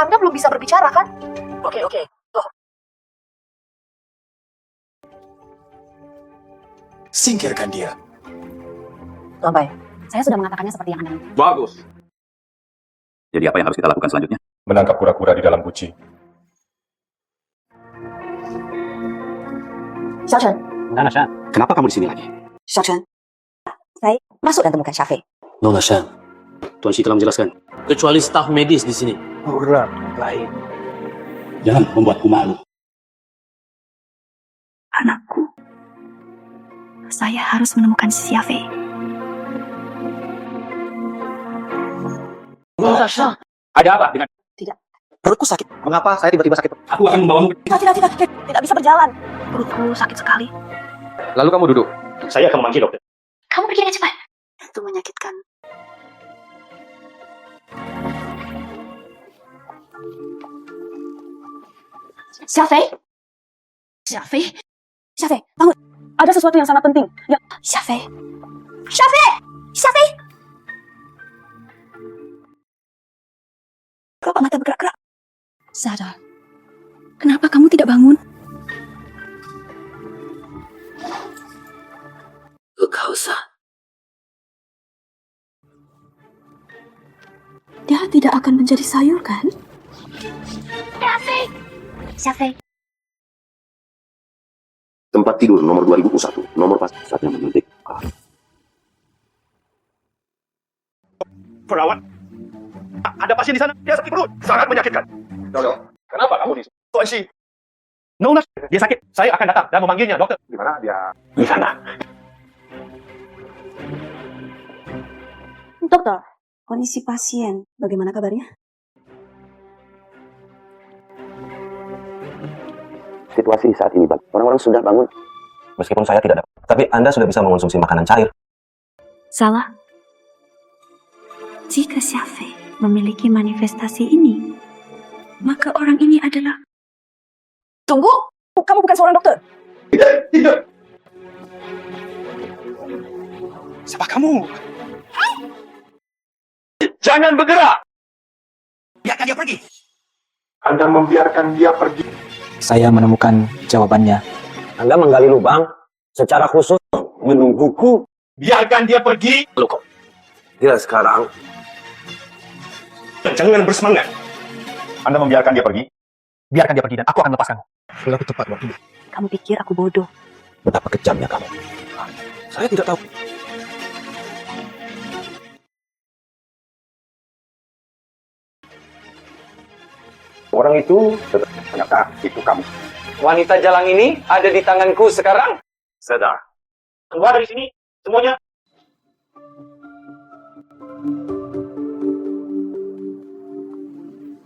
Anda belum bisa berbicara kan? Oke. Loh. Singkirkan dia. Tuan Pai, saya sudah mengatakannya seperti yang Anda minta. Bagus. Jadi apa yang harus kita lakukan selanjutnya? Menangkap kura-kura di dalam guci. Xiaochen, Nona Shan, kenapa kamu di sini lagi? Xiaochen, saya masuk dan temukan Xia Fei. Nona Shan, Tuan Shi telah menjelaskan. Kecuali staf medis di sini. Orang lain. Jangan membuatku malu. Anakku. Saya harus menemukan Xia Fei. Nona Shan, Ada apa dengan... Tidak. perutku sakit. Mengapa saya tiba-tiba sakit? Aku akan membawamu. Tidak bisa berjalan. Perutku sakit sekali. Lalu kamu duduk. Saya akan memanggil dokter. Kamu pergi dengan cepat. Itu menyakitkan. Xia Fei? Xia Fei? Xia Fei, bangun. Ada sesuatu yang sangat penting. Ya, Xia Fei. Xia Fei! Xia Fei! Kenapa mata bergerak-gerak? Sadar. Kenapa kamu tidak bangun? Kekausa. Dia tidak akan menjadi sayur, kan? Xia Fei. Xia Fei. Tempat tidur nomor 2001. Nomor pas saatnya menyuntik. Perawat. Ada pasien di sana. Dia sakit perut. Sangat menyakitkan. Kenapa kamu di Tuan Shi. Nona, dia sakit. Saya akan datang dan memanggilnya, dokter. Di mana dia? Di sana. Dokter, kondisi pasien, bagaimana kabarnya? Situasi saat ini, Bang. Orang-orang sudah bangun. Meskipun saya tidak dapat, tapi Anda sudah bisa mengonsumsi makanan cair. Salah. Jika Xia Fei memiliki manifestasi ini, maka orang ini adalah... Tunggu, kamu bukan seorang dokter. Tidak. Siapa kamu? Jangan bergerak. Biarkan dia pergi. Anda membiarkan dia pergi. Saya menemukan jawabannya. Anda menggali lubang secara khusus menungguku. Biarkan dia pergi. Dia sekarang. Jangan bersemangat. Anda membiarkan dia pergi. Biarkan dia pergi dan aku akan lepaskanmu. Berlaku tepat waktu. Kamu pikir aku bodoh? Betapa kejamnya kamu. Saya tidak tahu. Orang itu ternyata itu kamu. Wanita jalang ini ada di tanganku sekarang. Sadar. Keluar dari sini. Semuanya.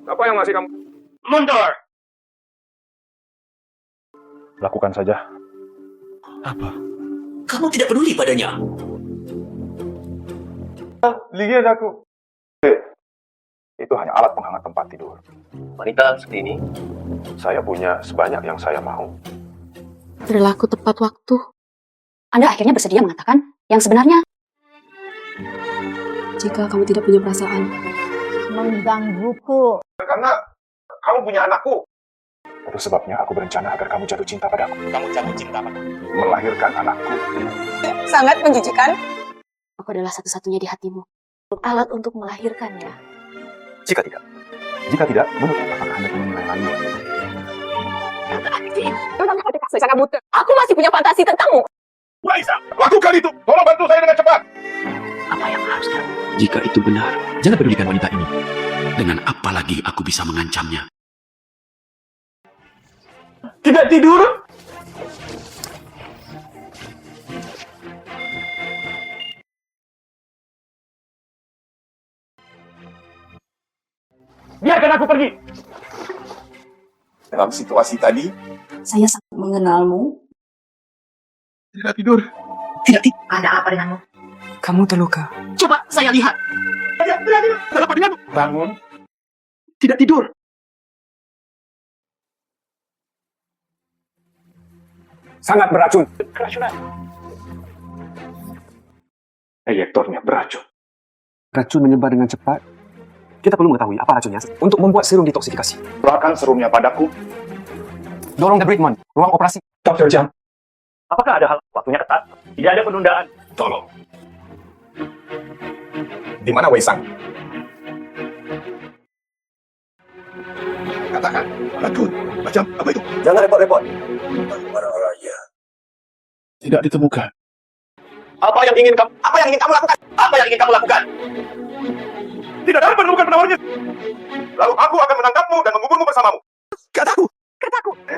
Apa yang masih kamu Mundur. lakukan saja? Apa? Kamu tidak peduli padanya. Lihat aku. Itu hanya alat penghangat tempat tidur. Wanita seperti ini. Saya punya sebanyak yang saya mau. Berlaku tepat waktu. Anda akhirnya bersedia mengatakan yang sebenarnya. Jika kamu tidak punya perasaan, menggangguku. Karena kamu punya anakku. Itu sebabnya aku berencana agar kamu jatuh cinta padaku. Kamu jatuh cinta padaku. Melahirkan anakku. sangat menjijikan. Aku adalah satu-satunya di hatimu. Alat untuk melahirkannya. Jika tidak, Jika tidak, menurut apakah Anda punya nilai lain? Saya sangat buta. Aku masih punya fantasi tentangmu. Raisa, lakukan itu. Tolong bantu saya dengan cepat. Apa yang harus kamu? Jika itu benar, jangan pedulikan wanita ini. Dengan apa lagi aku bisa mengancamnya? Tidak tidur? Biarkan aku pergi. Dalam situasi tadi, Saya sangat mengenalmu. tidak tidur. Ada apa denganmu? Kamu terluka. Coba saya lihat. Kenapa denganmu? Bangun. Tidak tidur. Sangat beracun. Keracunan. Reaktornya beracun. Racun menyebar dengan cepat. Kita perlu mengetahui apa racunnya untuk membuat serum detoksifikasi. Keluarkan serumnya padaku. Dorong The Brickman, ruang operasi. Dr. Jang. Apakah ada hal waktunya ketat? Tidak ada penundaan. Tolong. Di mana Wei Sang? Katakan. Racun. Macam apa itu? Jangan repot-repot. Tidak ditemukan. Apa yang ingin kamu lakukan? Apa yang ingin kamu lakukan? Tidak dapat menemukan penawarnya. Lalu aku akan menangkapmu dan menguburmu bersamamu. Kataku.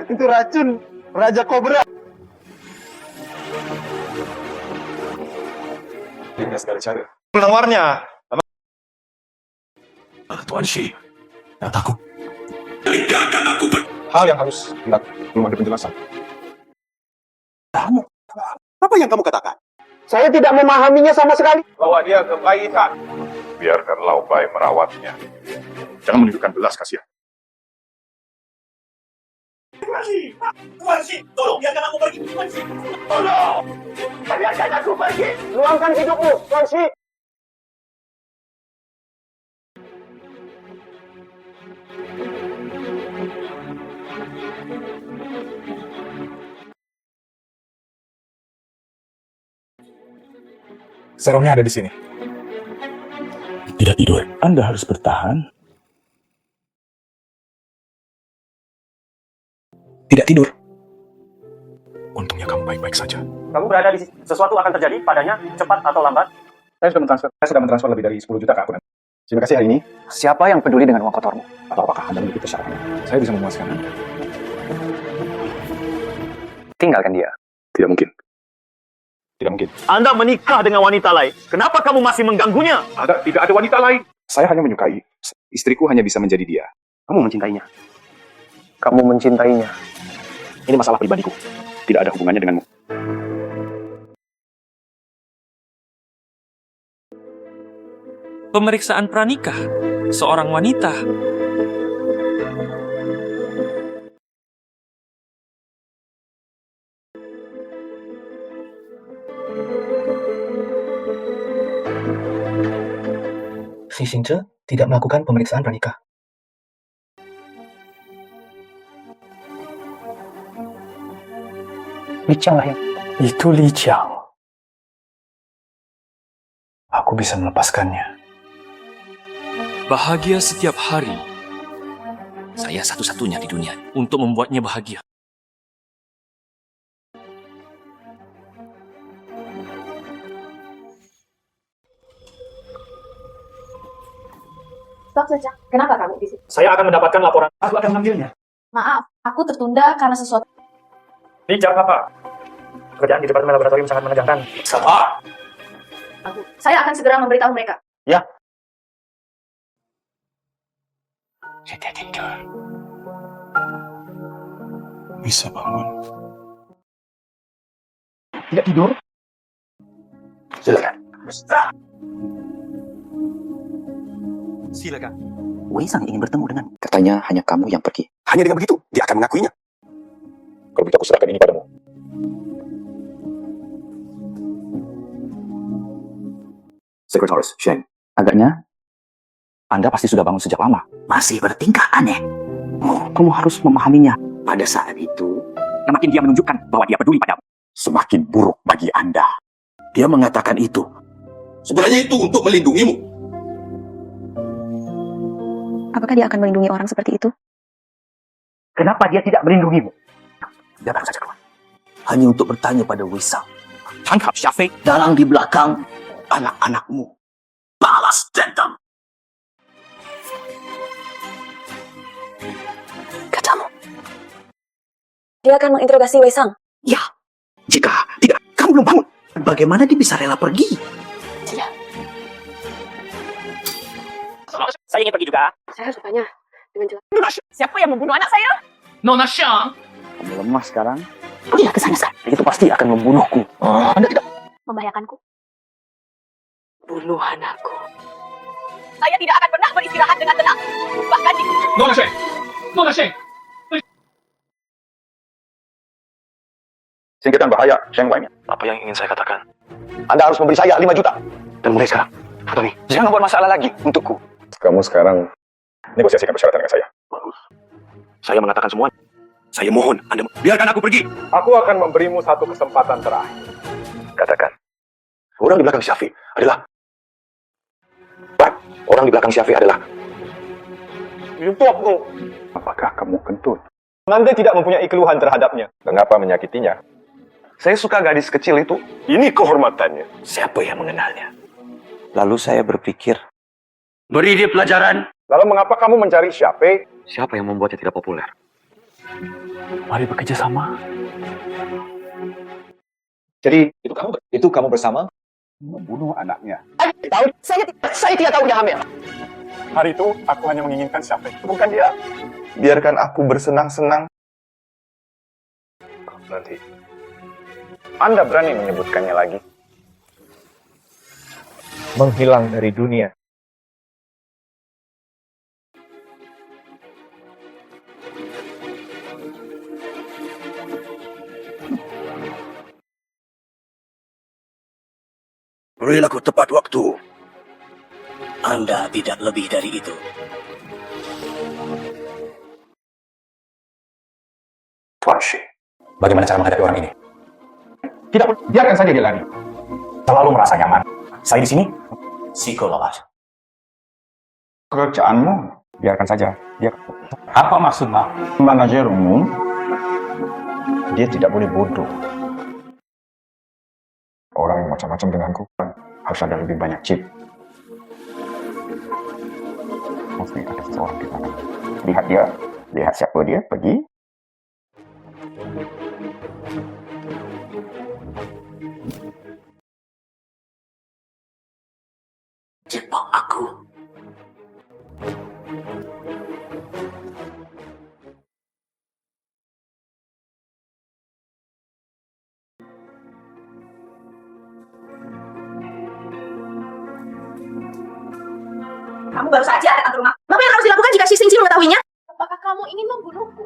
Itu racun Raja Kobra. Dengan segala cara. Penawarnya. Tuan Shi. Kataku. Hal yang harus dilakukan. Belum ada penjelasan. Apa yang kamu katakan? Saya tidak memahaminya sama sekali. Bawa dia ke Baitan. Biarkan Lao Bai merawatnya. Jangan menunjukkan belas kasihan. Tuan Shi, tolong biarkan aku pergi. Tuan Shi, tolong. Biarkan aku pergi. Luangkan hidupmu, Tuan Shi. Serumnya ada di sini. Tidak tidur. Anda harus bertahan. Tidak tidur. Untungnya kamu baik-baik saja. Kamu berada di sini. Sesuatu akan terjadi padanya, cepat atau lambat. Saya sudah mentransfer lebih dari 10 juta ke akun Anda. Terima kasih hari ini. Siapa yang peduli dengan uang kotormu? Atau apakah Anda memiliki persyaratan? Saya bisa memuaskan Anda. Tinggalkan dia. Tidak mungkin. Tidak mungkin. Anda menikah dengan wanita lain. Kenapa kamu masih mengganggunya? Tidak ada wanita lain. Saya hanya menyukai. Istriku hanya bisa menjadi dia. Kamu mencintainya. Kamu mencintainya. Ini masalah pribadiku. Tidak ada hubungannya denganmu. Pemeriksaan pranikah seorang wanita. Si Xingzhe tidak melakukan pemeriksaan pranikah. Li Qiang lah yang... Itu Li Qiang. Aku bisa melepaskannya. Bahagia setiap hari. Saya satu-satunya di dunia untuk membuatnya bahagia. Dr. Jang, kenapa kamu di sini? Saya akan mendapatkan laporan. Aku akan mengambilnya. Maaf, aku tertunda karena sesuatu. Li Qiang apa? Pekerjaan di Departemen Laboratorium sangat menegangkan. Sabar. Saya akan segera memberitahu mereka. Ya. Tidak tidur. Bisa bangun. Tidak tidur? Silakan. Silakan. Wei Sang ingin bertemu dengan... Katanya hanya kamu yang pergi. Hanya dengan begitu, dia akan mengakuinya. Kalau begitu aku serahkan ini padamu. Sekretaris Sheng. Agaknya Anda pasti sudah bangun sejak lama. Masih bertingkah aneh. Kamu harus memahaminya. Pada saat itu, semakin dia menunjukkan bahwa dia peduli padamu, Semakin buruk bagi Anda. Dia mengatakan itu. Sebenarnya itu untuk melindungimu. Apakah dia akan melindungi orang seperti itu? Kenapa dia tidak melindungimu? Biarkan saja keluar. Hanya untuk bertanya pada Wisam. Tangkap Syafiq. Dalang di belakang anak-anakmu. Balas dendam. Katamu. Dia akan menginterogasi Wei Sang. Ya, jika tidak, kamu belum bangun. Bagaimana dia bisa rela pergi? Tidak. Saya ingin pergi juga. Saya harus bertanya dengan jelas. Siapa yang membunuh anak saya? Nona Syang. Kamu lemah sekarang. Pergilah ke sana sekarang. Itu pasti akan membunuhku. Anda tidak Membahayakanku. Bunuh anakku. Saya tidak akan pernah beristirahat dengan tenang. Bahkan di... Nona Syang. Nona Syang. Singkirkan bahaya, Sheng Wei Mian. Apa yang ingin saya katakan? Anda harus memberi saya 5 juta. Dan mulai sekarang, Tony, Jangan buat masalah lagi untukku. Kamu sekarang negosiasikan persyaratan dengan saya. bagus. Saya mengatakan semua. Saya mohon, Anda biarkan aku pergi. Aku akan memberimu satu kesempatan terakhir. Katakan, orang di belakang Syafiq adalah... Orang di belakang Syafiq adalah... Untukmu. Apakah kamu kentut? Anda tidak mempunyai keluhan terhadapnya. Mengapa menyakitinya? Saya suka gadis kecil itu. Ini kehormatannya. Siapa yang mengenalnya? Lalu saya berpikir, Beri dia pelajaran. Lalu mengapa kamu mencari Syafiq? Siapa yang membuatnya tidak populer? Mari bekerja sama. Jadi, itu kamu bersama? Membunuh anaknya. Saya tidak tahu dia hamil. Hari itu, aku hanya menginginkan Syafiq. Bukan dia. Biarkan aku bersenang-senang. Nanti, Anda berani menyebutkannya lagi. Menghilang dari dunia. Berilah aku tepat waktu. Anda tidak lebih dari itu. Tuan Shi, bagaimana cara menghadapi orang ini? Tidak, biarkan saja dia lari. Selalu merasa nyaman. Saya di sini, psikolog. Pekerjaanmu, biarkan saja. Dia... Apa maksudnya? Manajer umum, dia tidak boleh bodoh. Orang yang macam-macam denganku harus ada lebih banyak chip. Mesti ada seseorang di sana. Lihat dia, lihat siapa dia, pergi. Jebak aku. Kamu baru saja datang ke rumah. Apa yang harus dilakukan jika si Sing mengetahuinya? Apakah kamu ingin membunuhku?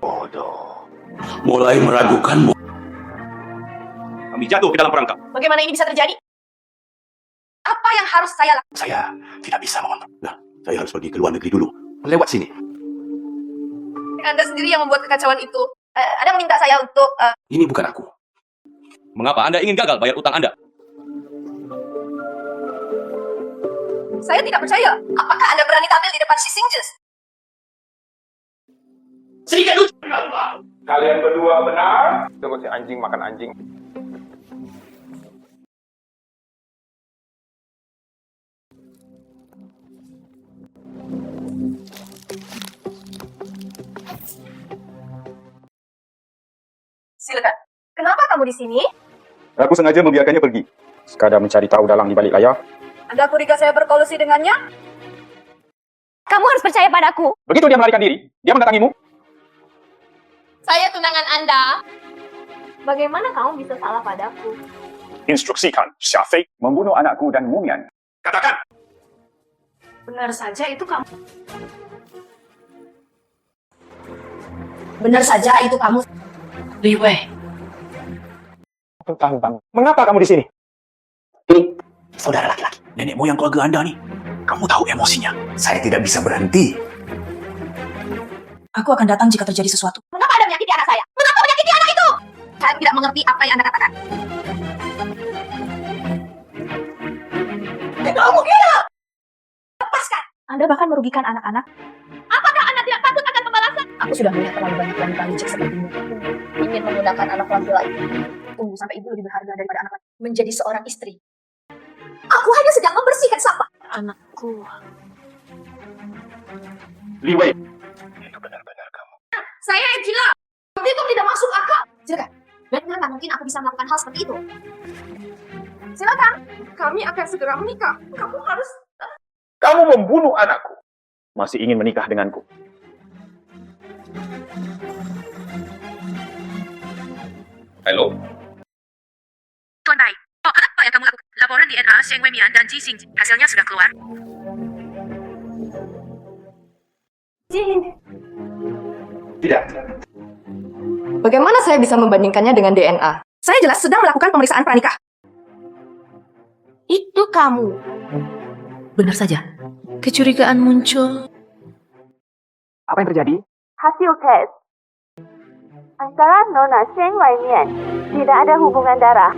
Bodoh. Mulai meragukanmu. Kami jatuh ke dalam perangkap. Bagaimana ini bisa terjadi? Apa yang harus saya lakukan? Saya tidak bisa mengontrol. Nah, saya harus pergi ke luar negeri dulu. Lewat sini. Anda sendiri yang membuat kekacauan itu. Anda meminta saya untuk... Ini bukan aku. Mengapa Anda ingin gagal bayar utang Anda? Saya tidak percaya. Apakah Anda berani tampil di depan si Singjes? Sedikit lucu. Kalian berdua benar. Tunggu si anjing makan anjing. Silakan. Kenapa kamu di sini? Aku sengaja membiarkannya pergi. Sekadar mencari tahu dalang di balik layar. Anda curiga saya berkolusi dengannya? Kamu harus percaya padaku. Begitu dia melarikan diri, dia mendatangimu. Saya tunangan Anda. Bagaimana kamu bisa salah padaku? Instruksikan Syafiq Membunuh anakku dan Mumian. katakan. Benar saja itu kamu. Benar saja itu kamu. Li Wei. Tentang mengapa kamu di sini? Ini saudara laki-laki. Nenek moyang keluarga Anda nih. Kamu tahu emosinya. Saya tidak bisa berhenti. Aku akan datang jika terjadi sesuatu. Mengapa Anda menyakiti anak saya? Mengapa menyakiti anak itu? Saya tidak mengerti apa yang Anda katakan. Kamu gila! Lepaskan. Anda bahkan merugikan anak-anak. Apakah Anda tidak takut akan pembalasan? Aku sudah melihat terlalu banyak wanita licik sepertimu. Ingin menggunakan anak laki-laki. Tunggu sampai ibu lebih berharga daripada anak laki. Menjadi seorang istri. Aku hanya sedang membersihkan sampah. Anakku. Liwei, Saya yang gila. Itu tidak masuk akal. Silakan. Bagaimana mungkin aku bisa melakukan hal seperti itu? Silakan. Kami akan segera menikah. Kamu harus... Kamu membunuh anakku. Masih ingin menikah denganku. Halo? Tuan Bai, apa yang kamu lakukan? Laporan DNA Sheng Weimian dan Ji Xing, hasilnya sudah keluar. Tidak. Bagaimana saya bisa membandingkannya dengan DNA? Saya jelas sedang melakukan pemeriksaan pranikah. Itu kamu. Benar saja. Kecurigaan muncul. Apa yang terjadi? Hasil tes antara Nona Sheng Weimian tidak ada hubungan darah.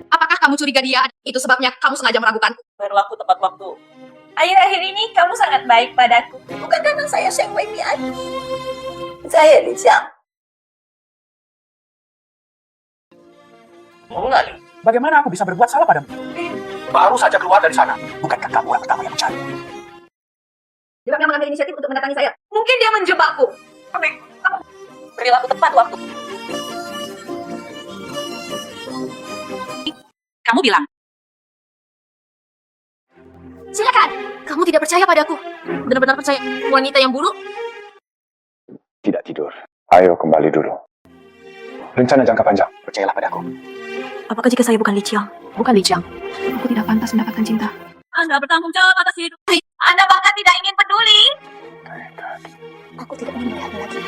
Apakah kamu curiga dia? Itu sebabnya kamu sengaja meragukanku. Berlaku tepat waktu. Akhir-akhir ini kamu sangat baik padaku. Bukan karena saya Sheng Weimian. Saya Li Xiang. Mengali, bagaimana aku bisa berbuat salah padamu? Baru saja keluar dari sana. Bukankah kamu orang pertama yang mencari? Dia yang mengambil inisiatif untuk mendatangi saya. Mungkin dia menjebakku. Perilaku tepat waktu. Kamu bilang. Silakan. Kamu tidak percaya padaku. Benar-benar percaya wanita yang buruk? Tidak tidur. Ayo kembali dulu. Rencana jangka panjang. Percayalah padaku. Apakah jika saya bukan Li Qiang? Bukan Li Qiang. Aku tidak pantas mendapatkan cinta. Anda bertanggung jawab atas hidup. Anda bahkan tidak ingin peduli. Aku tidak ingin melihatmu lagi.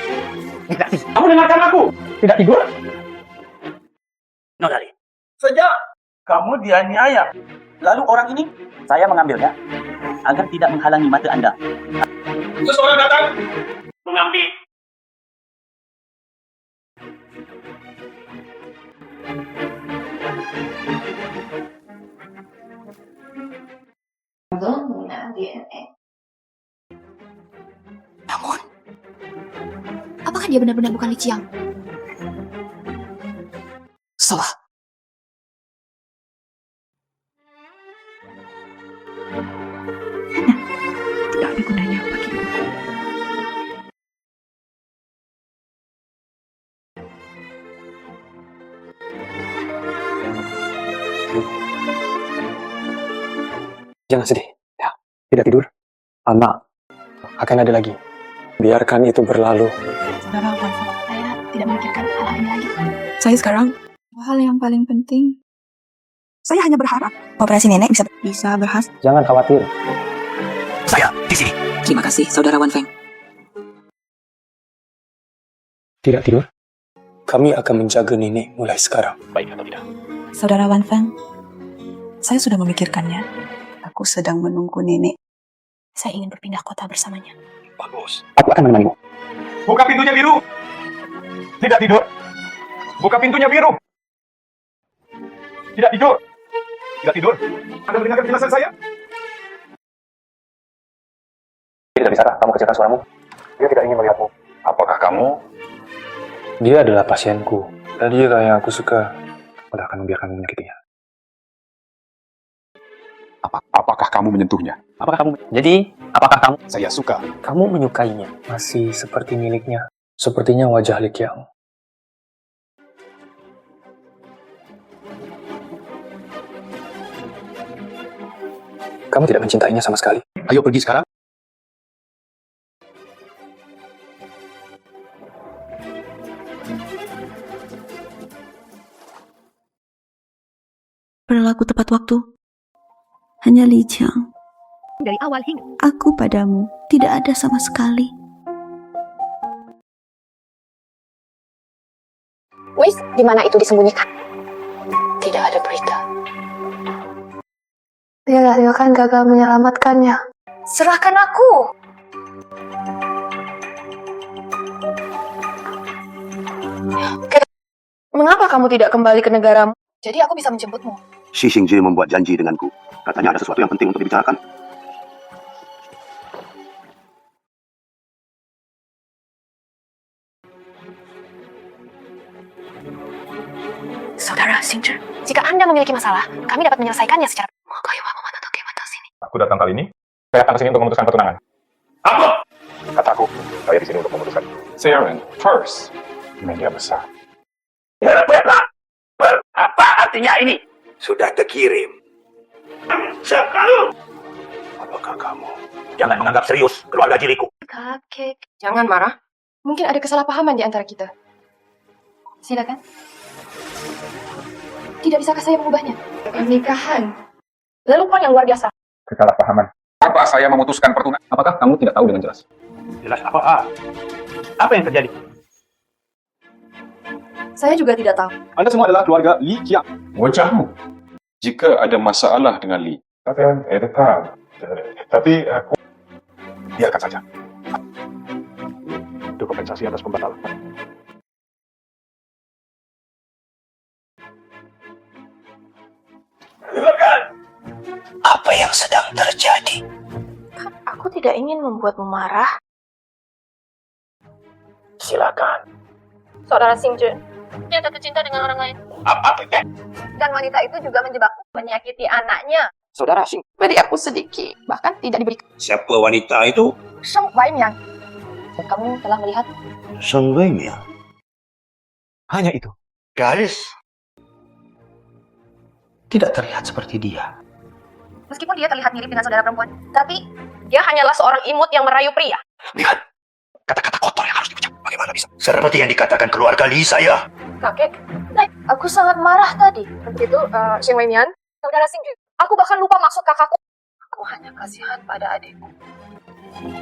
Kamu dengarkan aku. Tidak tidur. Nodali, Sejak kamu dianiaya, lalu orang ini saya mengambilnya agar tidak menghalangi mata Anda. seseorang datang mengambil. Namun, apakah dia benar-benar bukan Li Qiang? Salah. Tidak ada gunanya bagiku. Jangan sedih. Ya, tidak tidur. Anak akan ada lagi. Biarkan itu berlalu. Saudara Wan Feng, saya tidak memikirkan hal ini lagi. Saya sekarang, hal yang paling penting, saya hanya berharap operasi nenek bisa berhasil. Jangan khawatir. Saya di sini. Terima kasih, Saudara Wan Feng. Tidak tidur. Kami akan menjaga nenek mulai sekarang. Baik atau tidak? Saudara Wan Feng, saya sudah memikirkannya. Aku sedang menunggu nenek. Saya ingin berpindah kota bersamanya. Bagus. Aku akan menemanimu. Buka pintunya, Biru. Tidak tidur. Buka pintunya, Biru. Tidak tidur. Tidak tidur. Anda mendengarkan penjelasan saya? Tidak bisakah kamu kecilkan suaramu? Dia tidak ingin melihatmu. Apakah kamu? Dia adalah pasienku. Dan dia yang aku suka. Aku tidak akan membiarkanmu menyakitinya. Apakah kamu menyentuhnya? Apakah kamu? Jadi, apakah kamu? Saya suka. Kamu menyukainya. Masih seperti miliknya. Sepertinya wajah Li Qiang. Kamu tidak mencintainya sama sekali. Ayo pergi sekarang. Berlaku tepat waktu. Hanya Li Qiang. Dari awal hingga Aku padamu tidak ada sama sekali. Wis, di mana itu disembunyikan? Tidak ada berita. Dia kan gagal menyelamatkannya. Serahkan aku. Mengapa kamu tidak kembali ke negaramu? Jadi aku bisa menjemputmu. Xi Xingji membuat janji denganku. Katanya ada sesuatu yang penting untuk dibicarakan. Saudara Xingzhi, jika Anda memiliki masalah, kami dapat menyelesaikannya secara... Aku datang kali ini, saya datang ke sini untuk memutuskan pertunangan. Apa? Kataku, saya di sini untuk memutuskan. Sharon, first, media besar. Apa artinya ini? Sudah terkirim. Sekarang. Apakah kamu? Jangan menganggap serius keluarga diriku. Kakek, jangan marah. Mungkin ada kesalahpahaman di antara kita. Silakan. Tidak bisakah saya mengubahnya? Pernikahan. Lelucon yang luar biasa. Kesalahpahaman. Apa saya memutuskan pertunangan? Apakah kamu tidak tahu dengan jelas? Jelas apa? Apa yang terjadi? Saya juga tidak tahu. Anda semua adalah keluarga Li Qiang. Wajahmu. Jika ada masalah dengan Li, Tapi aku... Biarkan saja. itu kompensasi atas pembatalan. Apa yang sedang terjadi? Aku tidak ingin membuatmu marah. Silakan. Saudara Xingzhi, dia jatuh cinta dengan orang lain. Apa itu? Dan wanita itu juga menjebakku, menyakiti anaknya. Saudara Xing, Beri aku sedikit, bahkan tidak diberi. Siapa wanita itu? Sheng Weimian. Kamu telah melihat? Sheng Weimian. hanya itu. Gadis. Tidak terlihat seperti dia. Meskipun dia terlihat mirip dengan saudara perempuan, tapi dia hanyalah seorang imut yang merayu pria. Lihat, kata-kata kotor yang harus diucap. Bagaimana bisa? Seperti yang dikatakan keluarga Li saya. Kakek, aku sangat marah tadi. Begitu, Sheng Weimian, saudara Xingzhi. Aku bahkan lupa maksud kakakku. Aku hanya kasihan pada adikku.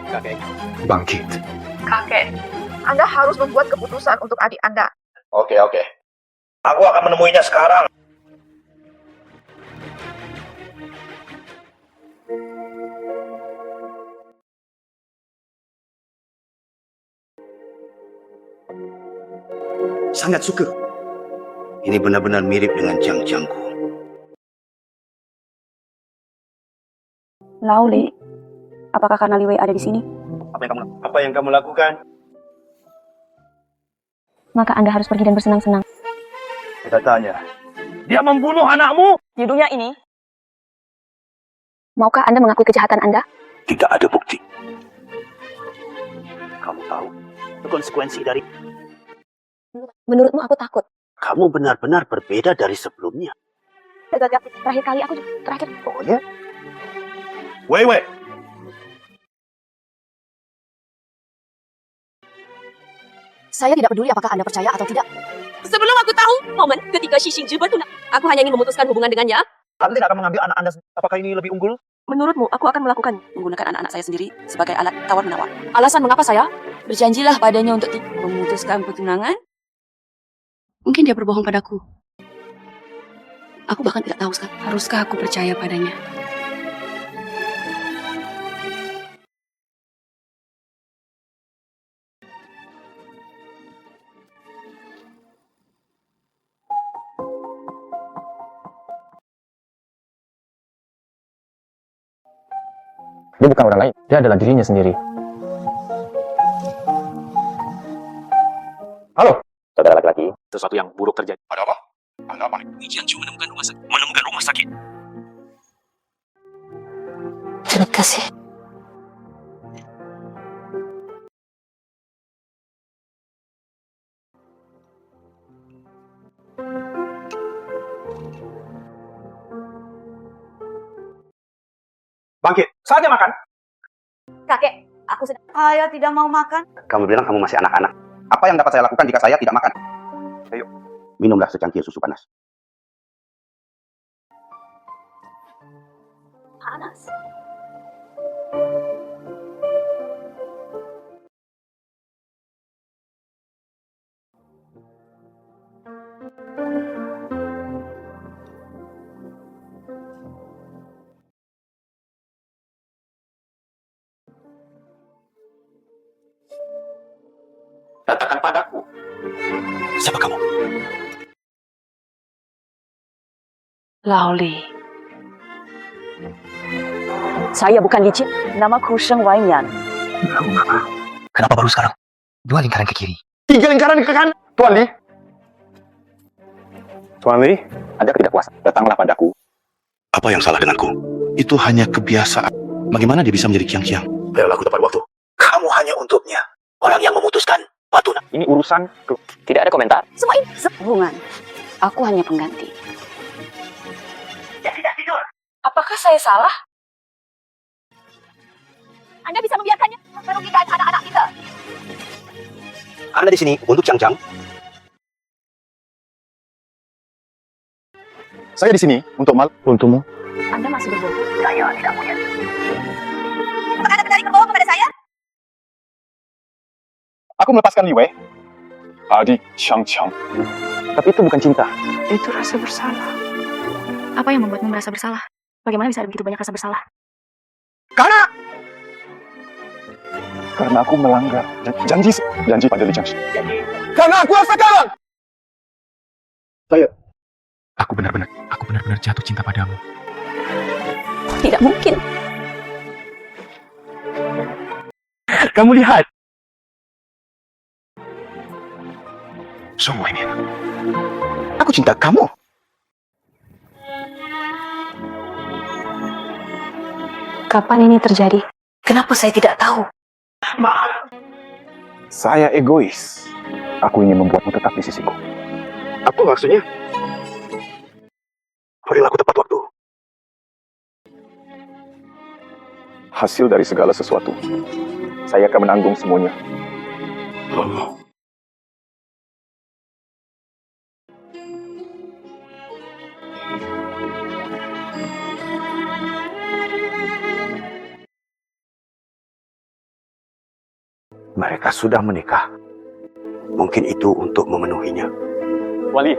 Kakek. Bangkit. Kakek, Anda harus membuat keputusan untuk adik Anda. Oke. Aku akan menemuinya sekarang. Sangat suka. Ini benar-benar mirip dengan Jiang-Jiangku. Lau Li, apakah karena Li Wei ada di sini? Apa yang kamu lakukan? Maka Anda harus pergi dan bersenang-senang. Kita tanya. Dia membunuh anakmu. Di dunia ini, maukah Anda mengakui kejahatan Anda? Tidak ada bukti. Kamu tahu konsekuensi dari... Menurutmu aku takut. Kamu benar-benar berbeda dari sebelumnya. Terakhir kali aku terakhir. Oh ya? Wei. Saya tidak peduli apakah Anda percaya atau tidak. Sebelum aku tahu momen ketika Xi Xingzhi bertunang, aku hanya ingin memutuskan hubungan dengannya. Anda tidak akan mengambil anak Anda. Apakah ini lebih unggul? Menurutmu, aku akan melakukan menggunakan anak-anak saya sendiri sebagai alat tawar-menawar. Alasan mengapa saya? Berjanjilah padanya untuk memutuskan pertunangan. Mungkin dia berbohong padaku. Aku bahkan tidak tahu sekarang. Haruskah aku percaya padanya? Dia bukan orang lain, dia adalah dirinya sendiri. Halo, Saudara laki-laki, sesuatu yang buruk terjadi. Ada apa? Ada apa nih? Jiangju menemukan rumah sakit. Menemukan rumah sakit. Terima kasih. Bangkit, saatnya makan. Kakek, aku sedang... Ayah tidak mau makan. Kamu bilang kamu masih anak-anak. Apa yang dapat saya lakukan jika saya tidak makan? Ayo, minumlah secangkir susu panas. Panas. Katakan padaku. Siapa kamu? Laoli. Saya bukan licin. Namaku Sheng Waimian. Kenapa baru sekarang? 2 lingkaran ke kiri. 3 lingkaran ke kanan. Tuan Li. Tuan Li, Anda ketidakpuasan. Datanglah padaku. Apa yang salah denganku? Itu hanya kebiasaan. Bagaimana dia bisa menjadi kiang-kiang? Perilaku tepat waktu. Kamu hanya untuknya. Orang yang memutuskan. Watuna. Ini urusan. Tidak ada komentar. Semua ini hubungan. Aku hanya pengganti. Ya tidak tidur. Apakah saya salah? Anda bisa membiarkannya merugikan anak-anak kita. Anda di sini untuk Chang-Chang. Saya di sini untukmu. Anda masih berbohong. Saya tidak punya. Apakah Anda berani berbohong kepada saya? Aku melepaskan Li Wei. Adik Chang-Chang. Tapi itu bukan cinta. Itu rasa bersalah. Apa yang membuatmu merasa bersalah? Bagaimana bisa ada begitu banyak rasa bersalah? Karena aku melanggar janji pada Li Changxi. Karena aku rasa kalah. Aku benar-benar jatuh cinta padamu. Tidak mungkin. Kamu lihat. Sungguh ini. Aku cinta kamu. Kapan ini terjadi? Kenapa saya tidak tahu? Saya egois. Aku ingin membuatmu tetap di sisiku. Apa maksudnya? Perilaku tepat waktu. Hasil dari segala sesuatu. Saya akan menanggung semuanya. Mereka sudah menikah. Mungkin itu untuk memenuhinya. Wali,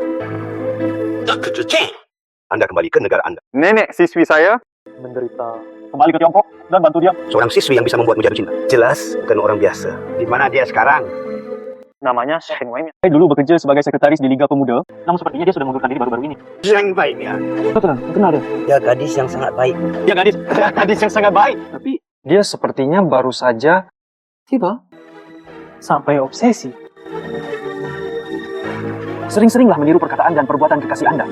Anda kembali ke negara Anda. nenek siswi saya menderita. Kembali ke Tiongkok dan bantu dia. Seorang siswi yang bisa membuatmu jatuh cinta. Jelas bukan orang biasa. Di mana dia sekarang? Namanya Sheng Waimian. Saya dulu bekerja sebagai sekretaris di Liga Pemuda. Namun sepertinya dia sudah mengundurkan diri baru-baru ini. Sheng Waimian. Betul, kenal dia. Dia gadis yang sangat baik. Dia gadis yang sangat baik. Tapi dia sepertinya baru saja tiba. Sampai obsesi. Sering-seringlah meniru perkataan dan perbuatan kekasih Anda.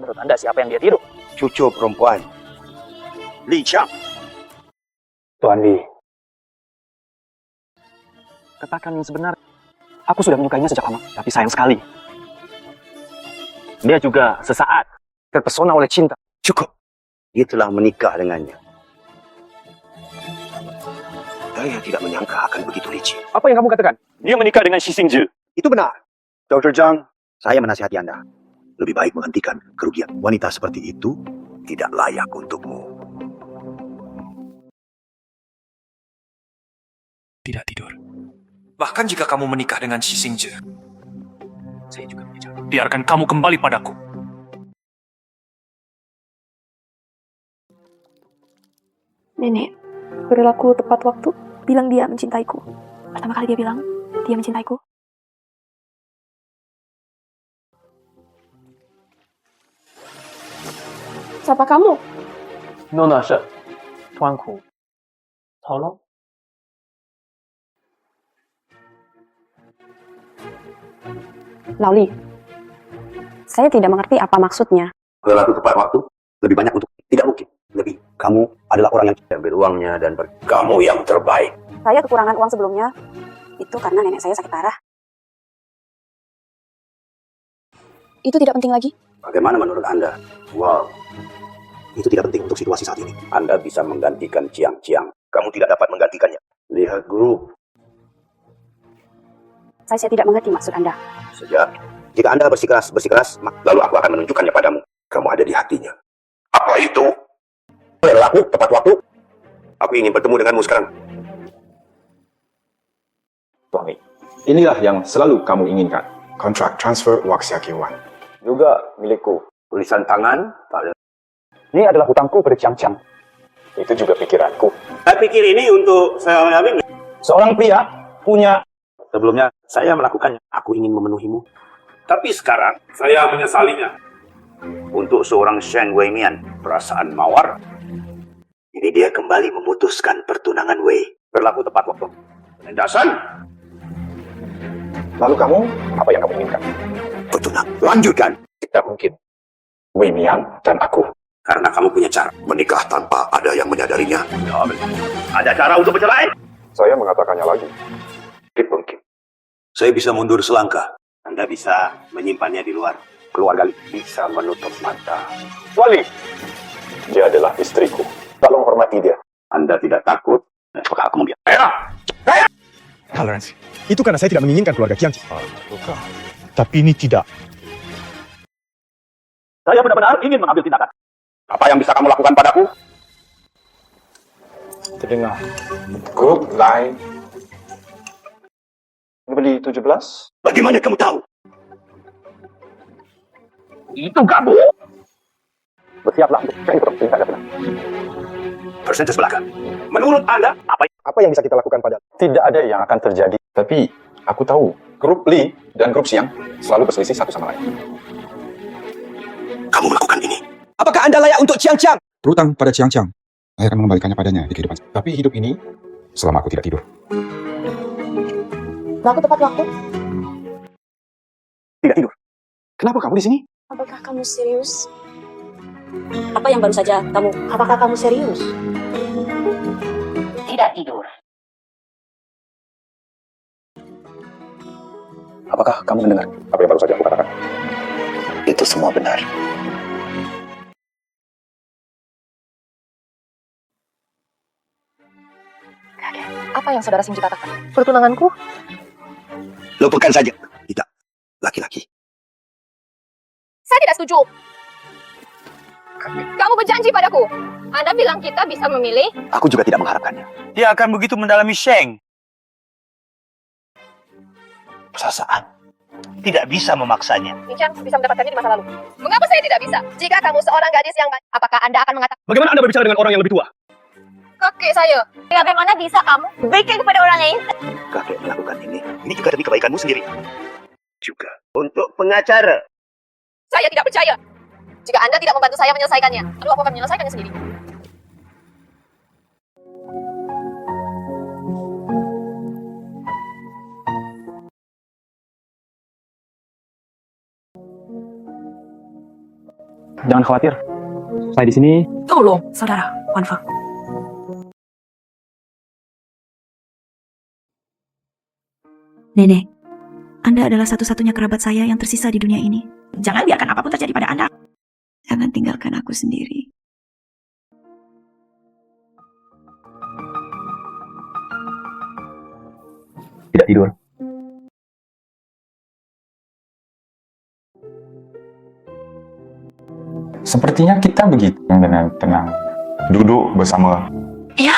Menurut Anda siapa yang dia tiru? Cucu perempuan. Li Chang. Tuan Li. Katakan yang sebenar. Aku sudah menyukainya sejak lama, tapi sayang sekali. Dia juga sesaat terpesona oleh cinta. Cukup. Dia telah menikah dengannya. Saya tidak menyangka akan begitu licin. Apa yang kamu katakan? Dia menikah dengan Xi Xingzhi. Itu benar. Dr. Zhang, saya menasihati Anda. Lebih baik menghentikan kerugian. Wanita seperti itu tidak layak untukmu. Tidak tidur. Bahkan jika kamu menikah dengan Xi Xingzhi, saya juga mengejar. Biarkan kamu kembali padaku. Nenek, perilaku tepat waktu. Bilang dia mencintaiku. Pertama kali dia bilang, dia mencintaiku. Siapa kamu? Nona是tuanku. Tolong. Laoli. Saya tidak mengerti apa maksudnya. Perilaku tepat waktu lebih banyak untuk tidak mungkin. Lebih, kamu adalah orang yang ambil uangnya dan kamu yang terbaik. Saya kekurangan uang sebelumnya. Itu karena nenek saya sakit parah. Itu tidak penting lagi. Bagaimana menurut Anda? Wow, itu tidak penting untuk situasi saat ini. Anda bisa menggantikan Ciang-Ciang. Kamu tidak dapat menggantikannya. Lihat guru. Saya tidak mengerti maksud Anda. Sejak, jika Anda bersikeras, lalu aku akan menunjukkannya padamu. Kamu ada di hatinya. Apa itu? Perilaku tepat waktu. Aku ingin bertemu denganmu sekarang. Tuan Li, inilah yang selalu kamu inginkan. Kontrak transfer Waxiakiwan. Juga milikku. Tulisan tangan. Ini adalah hutangku pada Chang-Chang. Itu juga pikiranku. Saya pikir ini untuk saya mengambil. Seorang pria punya. Sebelumnya, saya melakukannya. Aku ingin memenuhimu. Tapi sekarang, Saya menyesalinya. untuk seorang Sheng Weimian, perasaan mawar, ini dia kembali memutuskan pertunangan Wei. Berlaku tepat waktu. Penindasan. Lalu kamu, apa yang kamu inginkan? Bertunang. Lanjutkan. Tidak mungkin. Wei Mian dan aku. Karena kamu punya cara menikah tanpa ada yang menyadarinya. Ada cara untuk bercerai? Saya mengatakannya lagi. Tidak mungkin. Saya bisa mundur selangkah. Anda bisa menyimpannya di luar. Keluarga bisa menutup mata. Wali, dia adalah istriku. Tolong hormati dia. Anda tidak takut? Apakah aku membiarkan? Toleransi. Itu karena saya tidak menginginkan keluarga Qiangqi. Tapi ini tidak. Saya benar-benar ingin mengambil tindakan. Apa yang bisa kamu lakukan padaku? Terdengar. Grup lain. Beli 17? Bagaimana kamu tahu? Itu kamu. Bersiaplah untuk cari perintah benar. Persentase belakang. Menurut Anda, Apa yang bisa kita lakukan pada? Tidak ada yang akan terjadi. Tapi aku tahu grup Li dan grup Xiang selalu berselisih satu sama lain. kamu melakukan ini? Apakah Anda layak untuk Qiang-Qiang? Berutang pada Qiang-Qiang. Saya akan mengembalikannya padanya di kehidupan. Tapi hidup ini selama aku tidak tidur. Berlaku tepat waktu. Tidak tidur. Kenapa kamu di sini? Apakah kamu serius? Apa yang baru saja kamu? Apakah kamu serius? Tidak tidur. Apakah kamu mendengar apa yang baru saja aku katakan? Itu semua benar. Apa yang saudara Xingji katakan? Pertunanganku? Lupakan saja. Tidak. Laki-laki. Saya tidak setuju. Kamu berjanji padaku. Anda bilang kita bisa memilih. Aku juga tidak mengharapkannya. Dia akan begitu mendalami Sheng. Perasaan. Tidak bisa memaksanya. Ninchan bisa mendapatkannya di masa lalu. Mengapa saya tidak bisa? Jika kamu seorang gadis yang baik, apakah Anda akan mengatakan? Bagaimana Anda berbicara dengan orang yang lebih tua? Kakek saya. Bagaimana bisa kamu baikkan kepada orang lain? Kakek melakukan ini. Ini juga demi kebaikanmu sendiri. Juga untuk pengacara. Saya tidak percaya. Jika Anda tidak membantu saya menyelesaikannya, lalu aku akan menyelesaikannya sendiri. Jangan khawatir. Saya di sini. Tolong, saudara Wan Feng. Nenek, Anda adalah satu-satunya kerabat saya yang tersisa di dunia ini. Jangan biarkan apapun terjadi pada Anda. Jangan tinggalkan aku sendiri. Tidak tidur. Sepertinya kita begitu dengan tenang. Duduk bersama. Iya.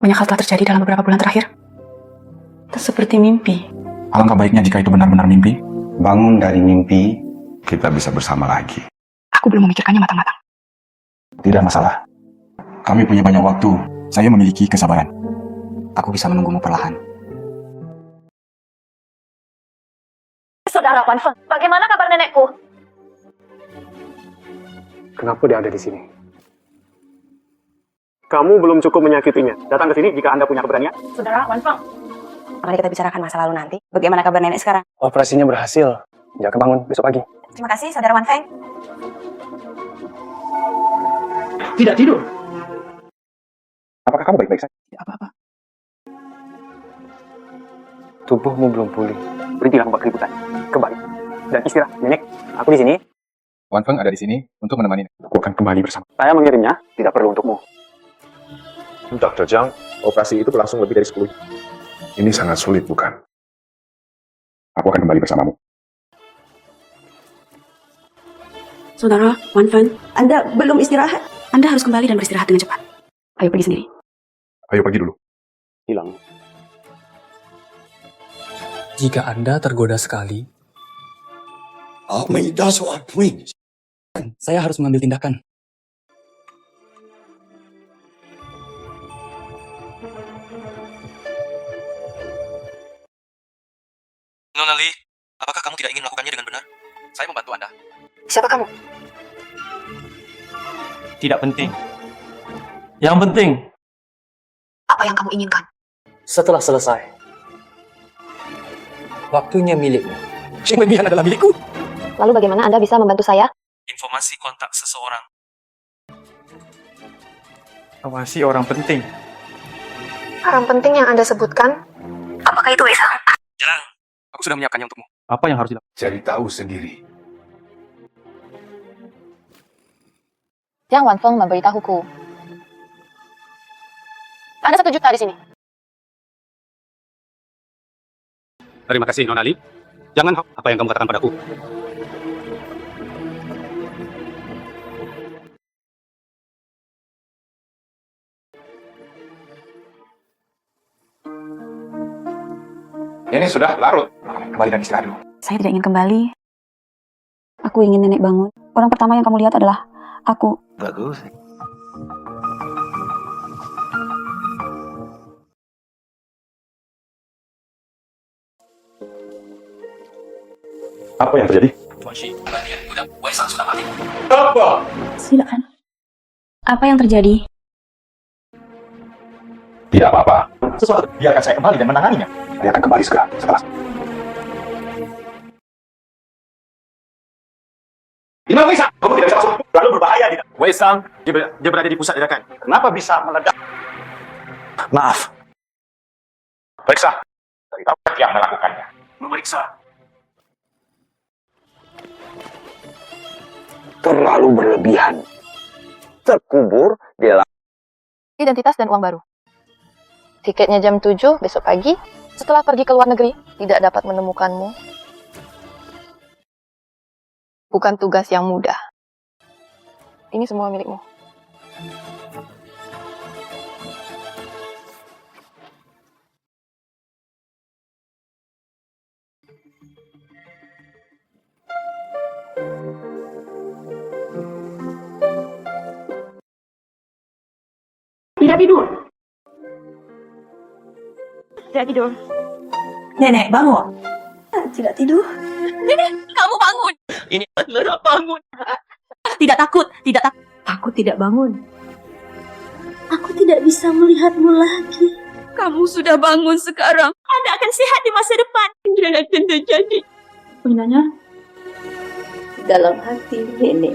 Banyak hal telah terjadi dalam beberapa bulan terakhir. Seperti mimpi. Alangkah baiknya jika itu benar-benar mimpi. Bangun dari mimpi, kita bisa bersama lagi. Aku belum memikirkannya matang-matang. Tidak masalah. Kami punya banyak waktu. Saya memiliki kesabaran. Aku bisa menunggumu perlahan. Saudara Wan Feng, bagaimana kabar nenekku? Kenapa dia ada di sini? Kamu belum cukup menyakitinya. Datang ke sini jika Anda punya keberanian. Saudara Wan Feng. Mari kita bicarakan masa lalu nanti. Bagaimana kabar nenek sekarang? Operasinya berhasil. Jaga bangun besok pagi. Terima kasih, saudara Wan Feng. Tidak tidur. Apakah kamu baik-baik saja? Tidak apa-apa. Tubuhmu belum pulih. Berhentilah membuat keributan. Kembali. Dan istirahat. Nenek, aku di sini. Wan Feng ada di sini untuk menemani. Aku akan kembali bersama. Saya mengirimnya. Tidak perlu untukmu. Dr. Zhang, operasi itu berlangsung lebih dari 10 jam. Ini sangat sulit, bukan? Aku akan kembali bersamamu. Saudara Wan Feng, Anda belum istirahat. Anda harus kembali dan beristirahat dengan cepat. Ayo pergi sendiri. Ayo pergi dulu. Hilang. Jika Anda tergoda sekali, saya harus mengambil tindakan. Nona Li, apakah kamu tidak Saya membantu Anda. Siapa kamu? Tidak penting. Yang penting, Apa yang kamu inginkan? setelah selesai, waktunya milikmu. Sheng Wei Mian adalah milikku. Lalu bagaimana Anda bisa membantu saya? Informasi kontak seseorang. Awasi orang penting. Orang penting yang Anda sebutkan? Apakah itu Wei Sang? Jarang. Aku sudah menyiapkannya untukmu. Apa yang harus dilakukan? Cari tahu sendiri. Jiang Wanfeng memberitahuku. Ada 1 juta di sini. Terima kasih, Nona Li. Jangan apa yang kamu katakan padaku. Ini sudah larut. Kembali dan istirahat dulu. Saya tidak ingin kembali. Aku ingin nenek bangun. Orang pertama yang kamu lihat adalah aku. Bagus. Apa yang terjadi? Tuan Shi, bagian budak Wei Sang sudah mati. Apa? Silakan. Apa yang terjadi? Tidak apa-apa. Sesuatu. Biarkan saya kembali dan menanganinya. Dia akan kembali segera setelah. Imam Wei Sang, kamu tidak bisa masuk. Lalu berbahaya tidak? Wei Sang, dia berada di pusat ledakan. Kenapa bisa meledak? Maaf. Periksa. Dari tahu yang melakukannya. Memeriksa. Terlalu berlebihan. Terkubur di dalam Identitas dan uang baru. Tiketnya jam 7 besok pagi. Setelah pergi ke luar negeri, tidak dapat menemukanmu. Bukan tugas yang mudah. Ini semua milikmu. Tidak tidur. Tidak tidur. Nenek, bangun. Tidak tidur. Nenek, kamu bangun. Ini adalah bangun. Tidak takut, tidak takut. Aku tidak bangun. Aku tidak bisa melihatmu lagi. Kamu sudah bangun sekarang. Anda akan sehat di masa depan. Tidak akan terjadi. Sebenarnya, dalam hati nenek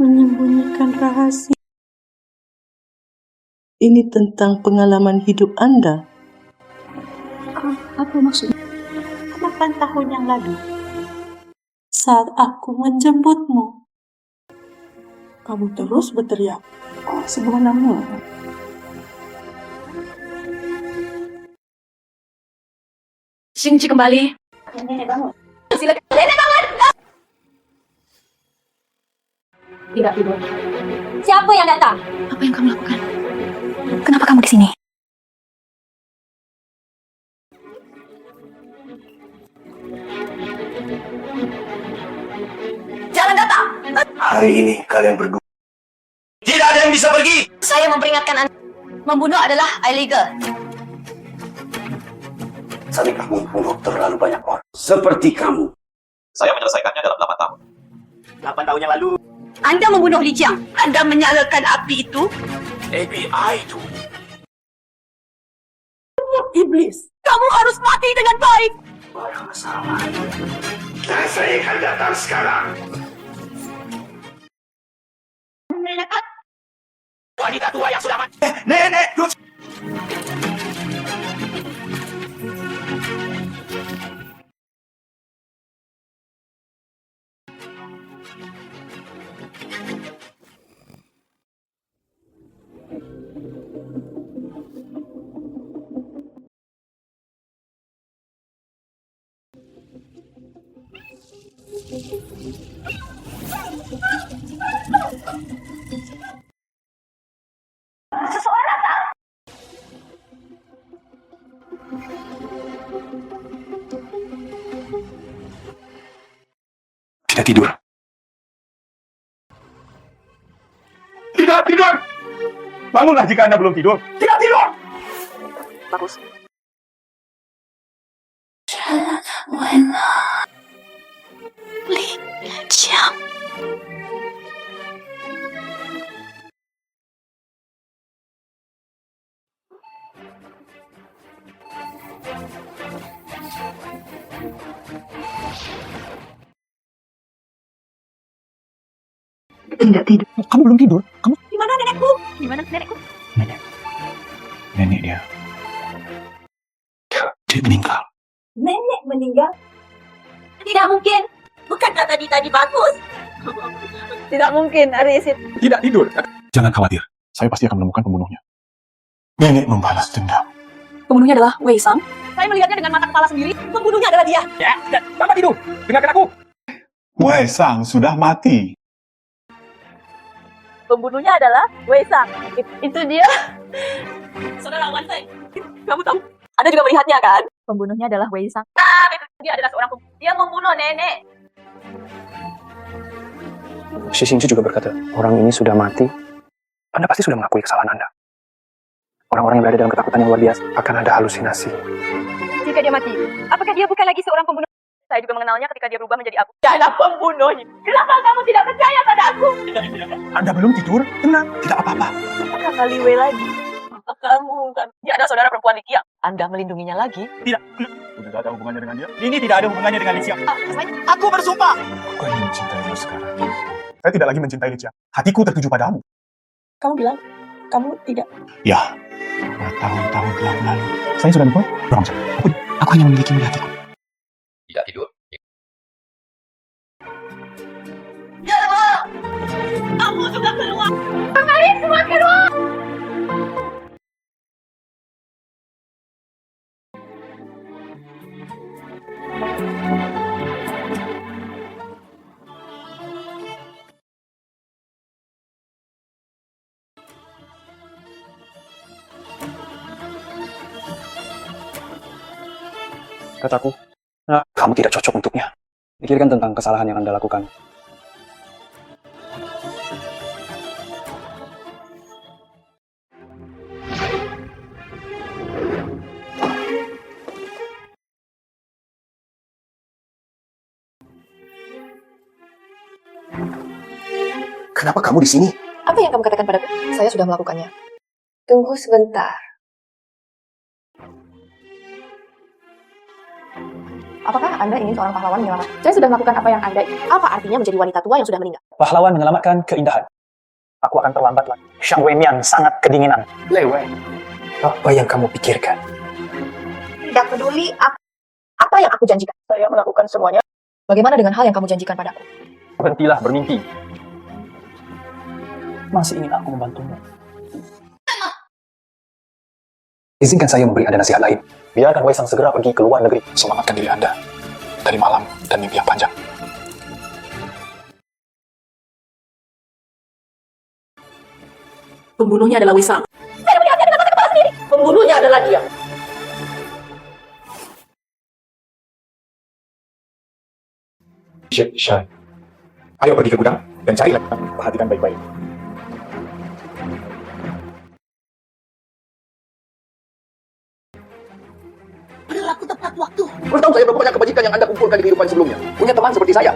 menyembunyikan rahasia. Ini tentang pengalaman hidup Anda. Apa maksudnya? 8 tahun yang lalu, saat aku menjemputmu, kamu terus berteriak sebuah nama. Xingji kembali. Nenek bangun. Silakan. Nenek bangun. Tidak tidur. Siapa yang datang? Apa yang kamu lakukan? Kenapa kamu di sini? Jangan datang. hari ini kalian berdua. Tidak ada yang bisa pergi. Saya memperingatkan Anda. Membunuh adalah illegal. Saat kamu membunuh terlalu banyak orang. Seperti kamu. Saya menyelesaikannya dalam 8 tahun. 8 tahun yang lalu. Anda membunuh Li Jiang. Anda menyalakan api itu. API itu. Iblis. Kamu harus mati dengan baik. Barang salah. Dan saya akan datang sekarang. Wanita tua yang sudah mati. Nenek, Seseorang datang. Tidak tidur. Tidak tidur! Bangunlah jika Anda belum tidur. Tidak tidur! Bagus. Li Jiang. Tidak tidur. Kamu belum tidur? Kamu Di mana nenekku? Di mana nenekku? nenek dia. Dia meninggal. Nenek meninggal? Tidak mungkin. Bukankah tadi bagus? Tidak mungkin, Arisit. Tidak tidur. Jangan khawatir. Saya pasti akan menemukan pembunuhnya. Nenek membalas dendam. Pembunuhnya adalah Wei Sang. Saya melihatnya dengan mata kepala sendiri. Pembunuhnya adalah dia. Ya, Bapak tidur. Dengarkan aku. Wei Sang sudah mati. Pembunuhnya adalah Wei Sang. Itu dia. Saudara Wan Feng, kamu tahu? Anda juga melihatnya kan? Pembunuhnya adalah Wei Sang. Dia adalah seorang pembunuh. Dia membunuh nenek. Xi Xingzhi juga berkata, orang ini sudah mati. Anda pasti sudah mengakui kesalahan Anda. Orang-orang yang berada dalam ketakutan yang luar biasa akan ada halusinasi. Jika dia mati, apakah dia bukan lagi seorang pembunuh? Saya juga mengenalnya ketika dia berubah menjadi aku. Dialah pembunuhnya. Kenapa kamu tidak percaya pada aku? Anda belum tidur? Tenang, tidak apa-apa. Apakah Li Wei lagi? Kamu kan? Dia adalah saudara perempuan Li Qiang. Anda melindunginya lagi? Tidak. Tidak ada hubungannya dengan dia. Ini tidak ada hubungannya dengan Li Qiang. Aku bersumpah. Aku hanya mencintaimu sekarang. Saya tidak lagi mencintai Li Qiang. Hatiku tertuju padamu. Kamu bilang kamu tidak. Ya, bertahun-tahun telah berlalu. Saya sudah lupa. Bohong saja. Aku hanya memiliki di hatiku. Tidak tidur. Ya Allah! Kamu sudah keluar! Kalian semua keluar! Kataku, kamu tidak cocok untuknya. Pikirkan tentang kesalahan yang Anda lakukan. Kenapa kamu di sini? Apa yang kamu katakan padaku? Saya sudah melakukannya. Tunggu sebentar. Apakah Anda ingin seorang pahlawan menyelamatkan? Saya sudah melakukan apa yang Anda ingin. Apa artinya menjadi wanita tua yang sudah meninggal? Pahlawan menyelamatkan keindahan. Aku akan terlambat lagi. Xiang Weimian sangat kedinginan. Lei Wei, apa yang kamu pikirkan? Tidak peduli apa yang aku janjikan. Saya melakukan semuanya. Bagaimana dengan hal yang kamu janjikan padaku? Berhentilah bermimpi. Masih ingin aku membantumu. Izinkan saya memberi Anda nasihat lain. Biarkan Wei Sang segera pergi ke luar negeri. Selamatkan diri Anda dari malam dan mimpi yang panjang. Pembunuhnya adalah Wei Sang. Saya melihatnya dengan mata kepala sendiri. Pembunuhnya adalah dia. Syai, ayo pergi ke gudang dan cari lagi. Perhatikan baik-baik. Berlaku tepat waktu. Beritahu saya berapa banyak kebajikan yang Anda kumpulkan di kehidupan sebelumnya. Punya teman seperti saya.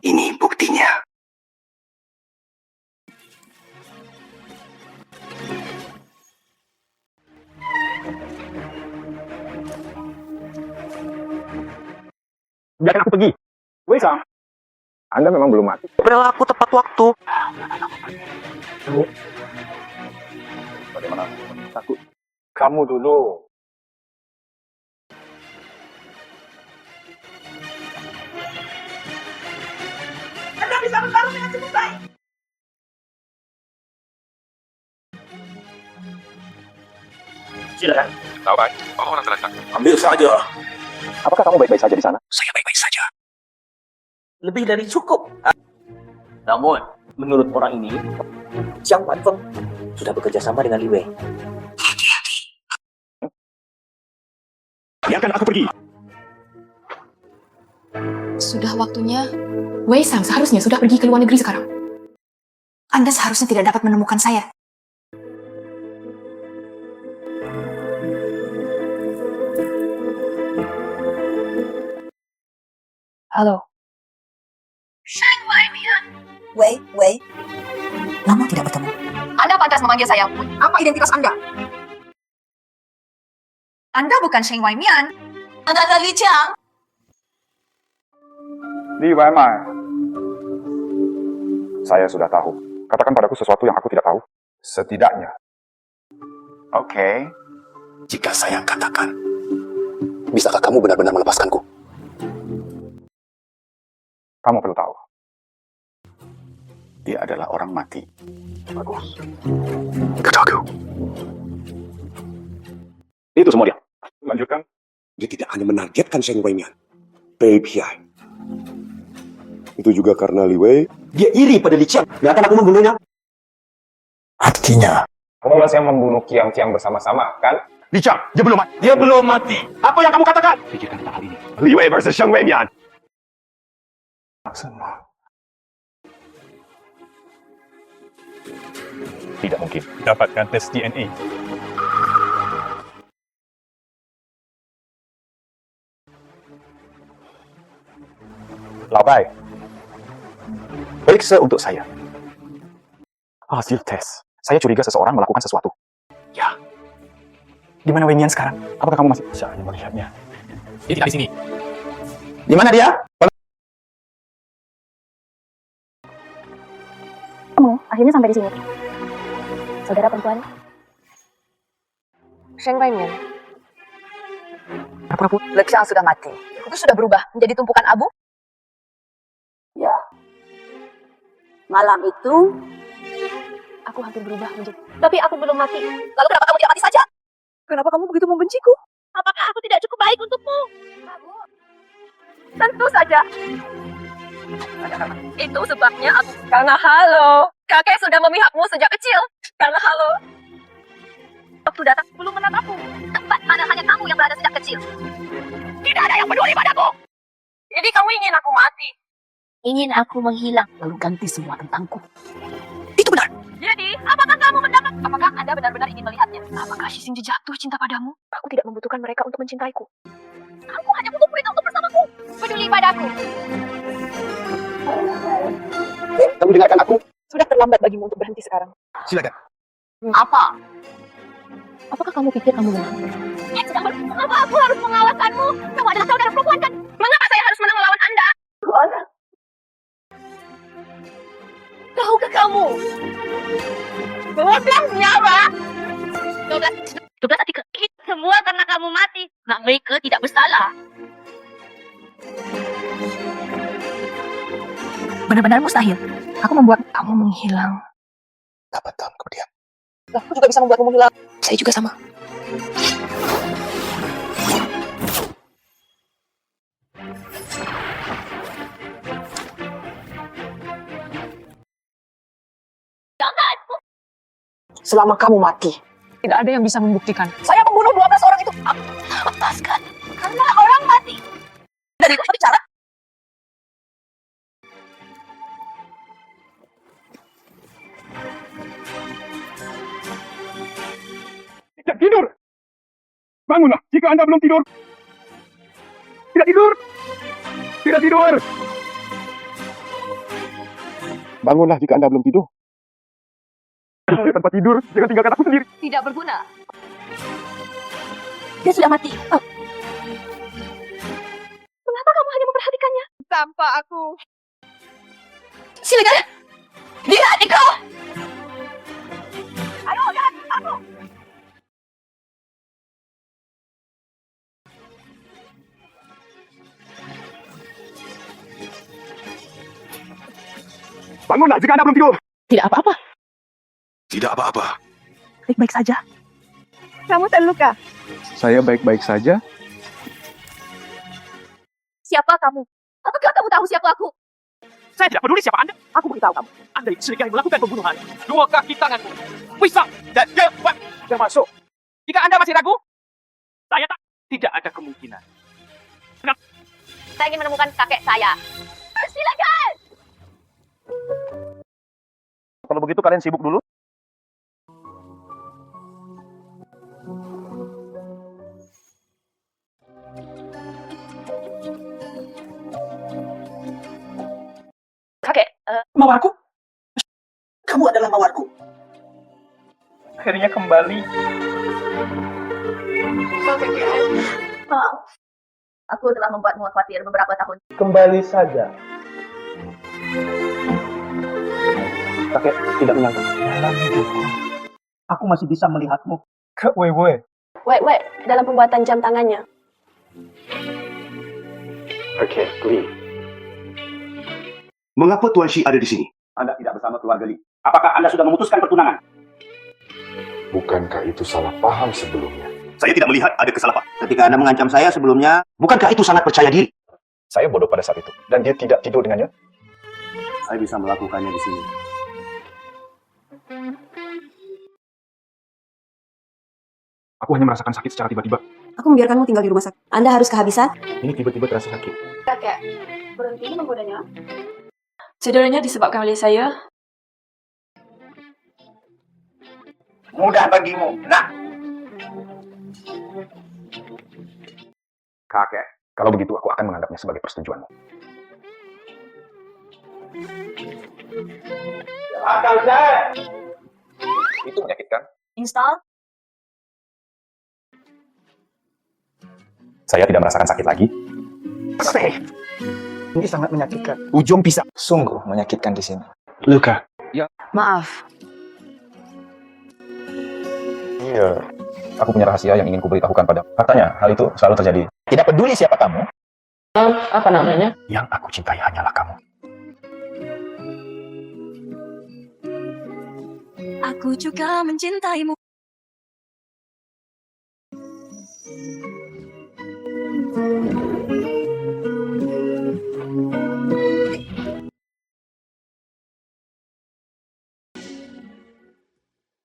Ini buktinya. Biarkan aku pergi. Wei Sang, Anda memang belum mati. Berlaku tepat waktu. Bagaimana? Takut. Kamu dulu. Anda bisa bertarung dengan cukup baik. Silakan. Lawan, orang terletak. Ambil saja. Apakah kamu baik-baik saja di sana? Saya baik-baik saja. Lebih dari cukup. Namun, menurut orang ini, Xiang Wanfeng sudah bekerja sama dengan Li Wei. Biarkan aku pergi. Sudah waktunya. Wei Sang seharusnya sudah pergi ke luar negeri sekarang. Anda seharusnya tidak dapat menemukan saya. Halo. Sheng Waimian. Wei. Lama tidak bertemu. Anda pantas memanggil saya Wei. Apa identitas Anda? Anda bukan Sheng Waimian. Anda adalah Li Jiang. Li Waimai. Saya sudah tahu. Katakan padaku sesuatu yang aku tidak tahu. Setidaknya. Oke. Jika saya katakan, bisakah kamu benar-benar melepaskanku? Kamu perlu tahu. Dia adalah orang mati. Bagus. Kataku. Itu semua dia. Lanjutkan. Dia tidak hanya menargetkan Sheng Waimian, Pei Piai. Itu juga karena Li Wei. Dia iri pada Li Qiang. Biarkan aku membunuhnya. Artinya, Kamu masih membunuh Kiang-Kiang bersama-sama, kan? Li Qiang, dia belum mati. Dia belum mati. Apa yang kamu katakan? Pikirkan tentang hal ini. Li Wei versus Sheng Weimian. Semua. Tidak mungkin. Dapatkan tes DNA. Labai. Periksa untuk saya. Hasil tes. Saya curiga seseorang melakukan sesuatu. Ya. Di mana Weimian sekarang? Apakah kamu masih bisa melihatnya? Dia tidak di sini. Di mana dia? Kamu akhirnya sampai di sini. Saudara perempuan. Sheng Waimian. Apa-apa? Li Qiang sudah mati. Itu sudah berubah menjadi tumpukan abu. Ya. Malam itu, aku hampir berubah menjadi... Tapi aku belum mati. Lalu kenapa kamu tidak mati saja? Kenapa kamu begitu membenciku? Apakah aku tidak cukup baik untukmu? Tentu saja. Itu sebabnya aku... Karena halo. Kakek sudah memihakmu sejak kecil. Karena halo. Waktu datang belum menatapku. Tempat mana hanya kamu yang berada sejak kecil. Tidak ada yang peduli padaku. Jadi kamu ingin aku mati? Ingin aku menghilang, lalu ganti semua tentangku. Itu benar. Jadi, apakah kamu mendapat? Apakah Anda benar-benar ingin melihatnya? Apakah Shixing jatuh cinta padamu? Aku tidak membutuhkan mereka untuk mencintaiku. Kamu hanya butuh perintah untuk bersamaku. Peduli padaku. Kamu dengarkan aku? Sudah terlambat bagimu untuk berhenti sekarang. Silakan. Apa? Apakah kamu pikir kamu menang? Mengapa aku harus mengalahkanmu? Kamu adalah saudara perempuan kan? Mengapa saya harus menang melawan Anda? Tahukah kamu? 12 nyawa. 12 artikel. Semua karena kamu mati. Nah, mereka tidak bersalah. Benar-benar mustahil. Aku membuat kamu menghilang. Dapat tahun kemudian. Aku juga bisa membuatmu hilang. Saya juga sama. Jangan. Selama kamu mati, tidak ada yang bisa membuktikan. Saya membunuh 12 orang itu. Lepaskan. Karena orang mati. Dari aku bicara. Tidak tidur. Bangunlah jika Anda belum tidur. Tidak tidur. Tidak tidur. Bangunlah jika Anda belum tidur. Tanpa tidur, jangan tinggalkan aku sendiri. Tidak berguna. Dia sudah mati. Oh. Mengapa kamu hanya memperhatikannya? Tanpa aku. Silakan. Dia adikku. Ayo, jangan. Aku. Bangunlah jika Anda belum tidur. Tidak apa-apa. Tidak apa-apa. Baik-baik saja. Kamu terluka. Saya baik-baik saja. Siapa kamu? Apakah kamu tahu siapa aku? Saya tidak peduli siapa Anda. Aku beritahu kamu. Anda dicurigai melakukan pembunuhan. 2 kaki tanganku. Pisau dan jawab. Termasuk. Jika Anda masih ragu, saya tak. Tidak ada kemungkinan. Saya ingin menemukan kakek saya. Silakan. Kalau begitu kalian sibuk dulu. Kakek, Mawarku? Kamu adalah mawarku. Akhirnya kembali. maaf. Aku telah membuatmu khawatir beberapa tahun. Kembali saja. Kakek tidak menyangka. Dalam hidupku, aku masih bisa melihatmu. Kak Wei. Wei, dalam pembuatan jam tangannya. Oke, Li. Mengapa Tuan Shi ada di sini? Anda tidak bersama keluarga Li. Apakah Anda sudah memutuskan pertunangan? Bukankah itu salah paham sebelumnya? Saya tidak melihat ada kesalahpahaman. Ketika Anda mengancam saya sebelumnya, bukankah itu sangat percaya diri? Saya bodoh pada saat itu. Dan dia tidak tidur dengannya. Saya bisa melakukannya di sini. Aku hanya merasakan sakit secara tiba-tiba. Aku membiarkanmu tinggal di rumah sakit. Anda harus kehabisan. Ini tiba-tiba terasa sakit. Kakek, berhenti menggodanya. Cederanya disebabkan oleh saya. Mudah bagimu. Nah, Kakek, kalau begitu aku akan menganggapnya sebagai persetujuanmu. Akal saya. Itu menyakitkan. Install. Saya tidak merasakan sakit lagi. Ini sangat menyakitkan. Ujung pisau. Sungguh menyakitkan di sini. Luka. Ya. Maaf. Iya. Aku punya rahasia yang ingin kuberitahukan pada. Faktanya, hal itu selalu terjadi. Tidak peduli siapa kamu. Apa namanya? Yang aku cintai hanyalah kamu. Aku juga mencintaimu.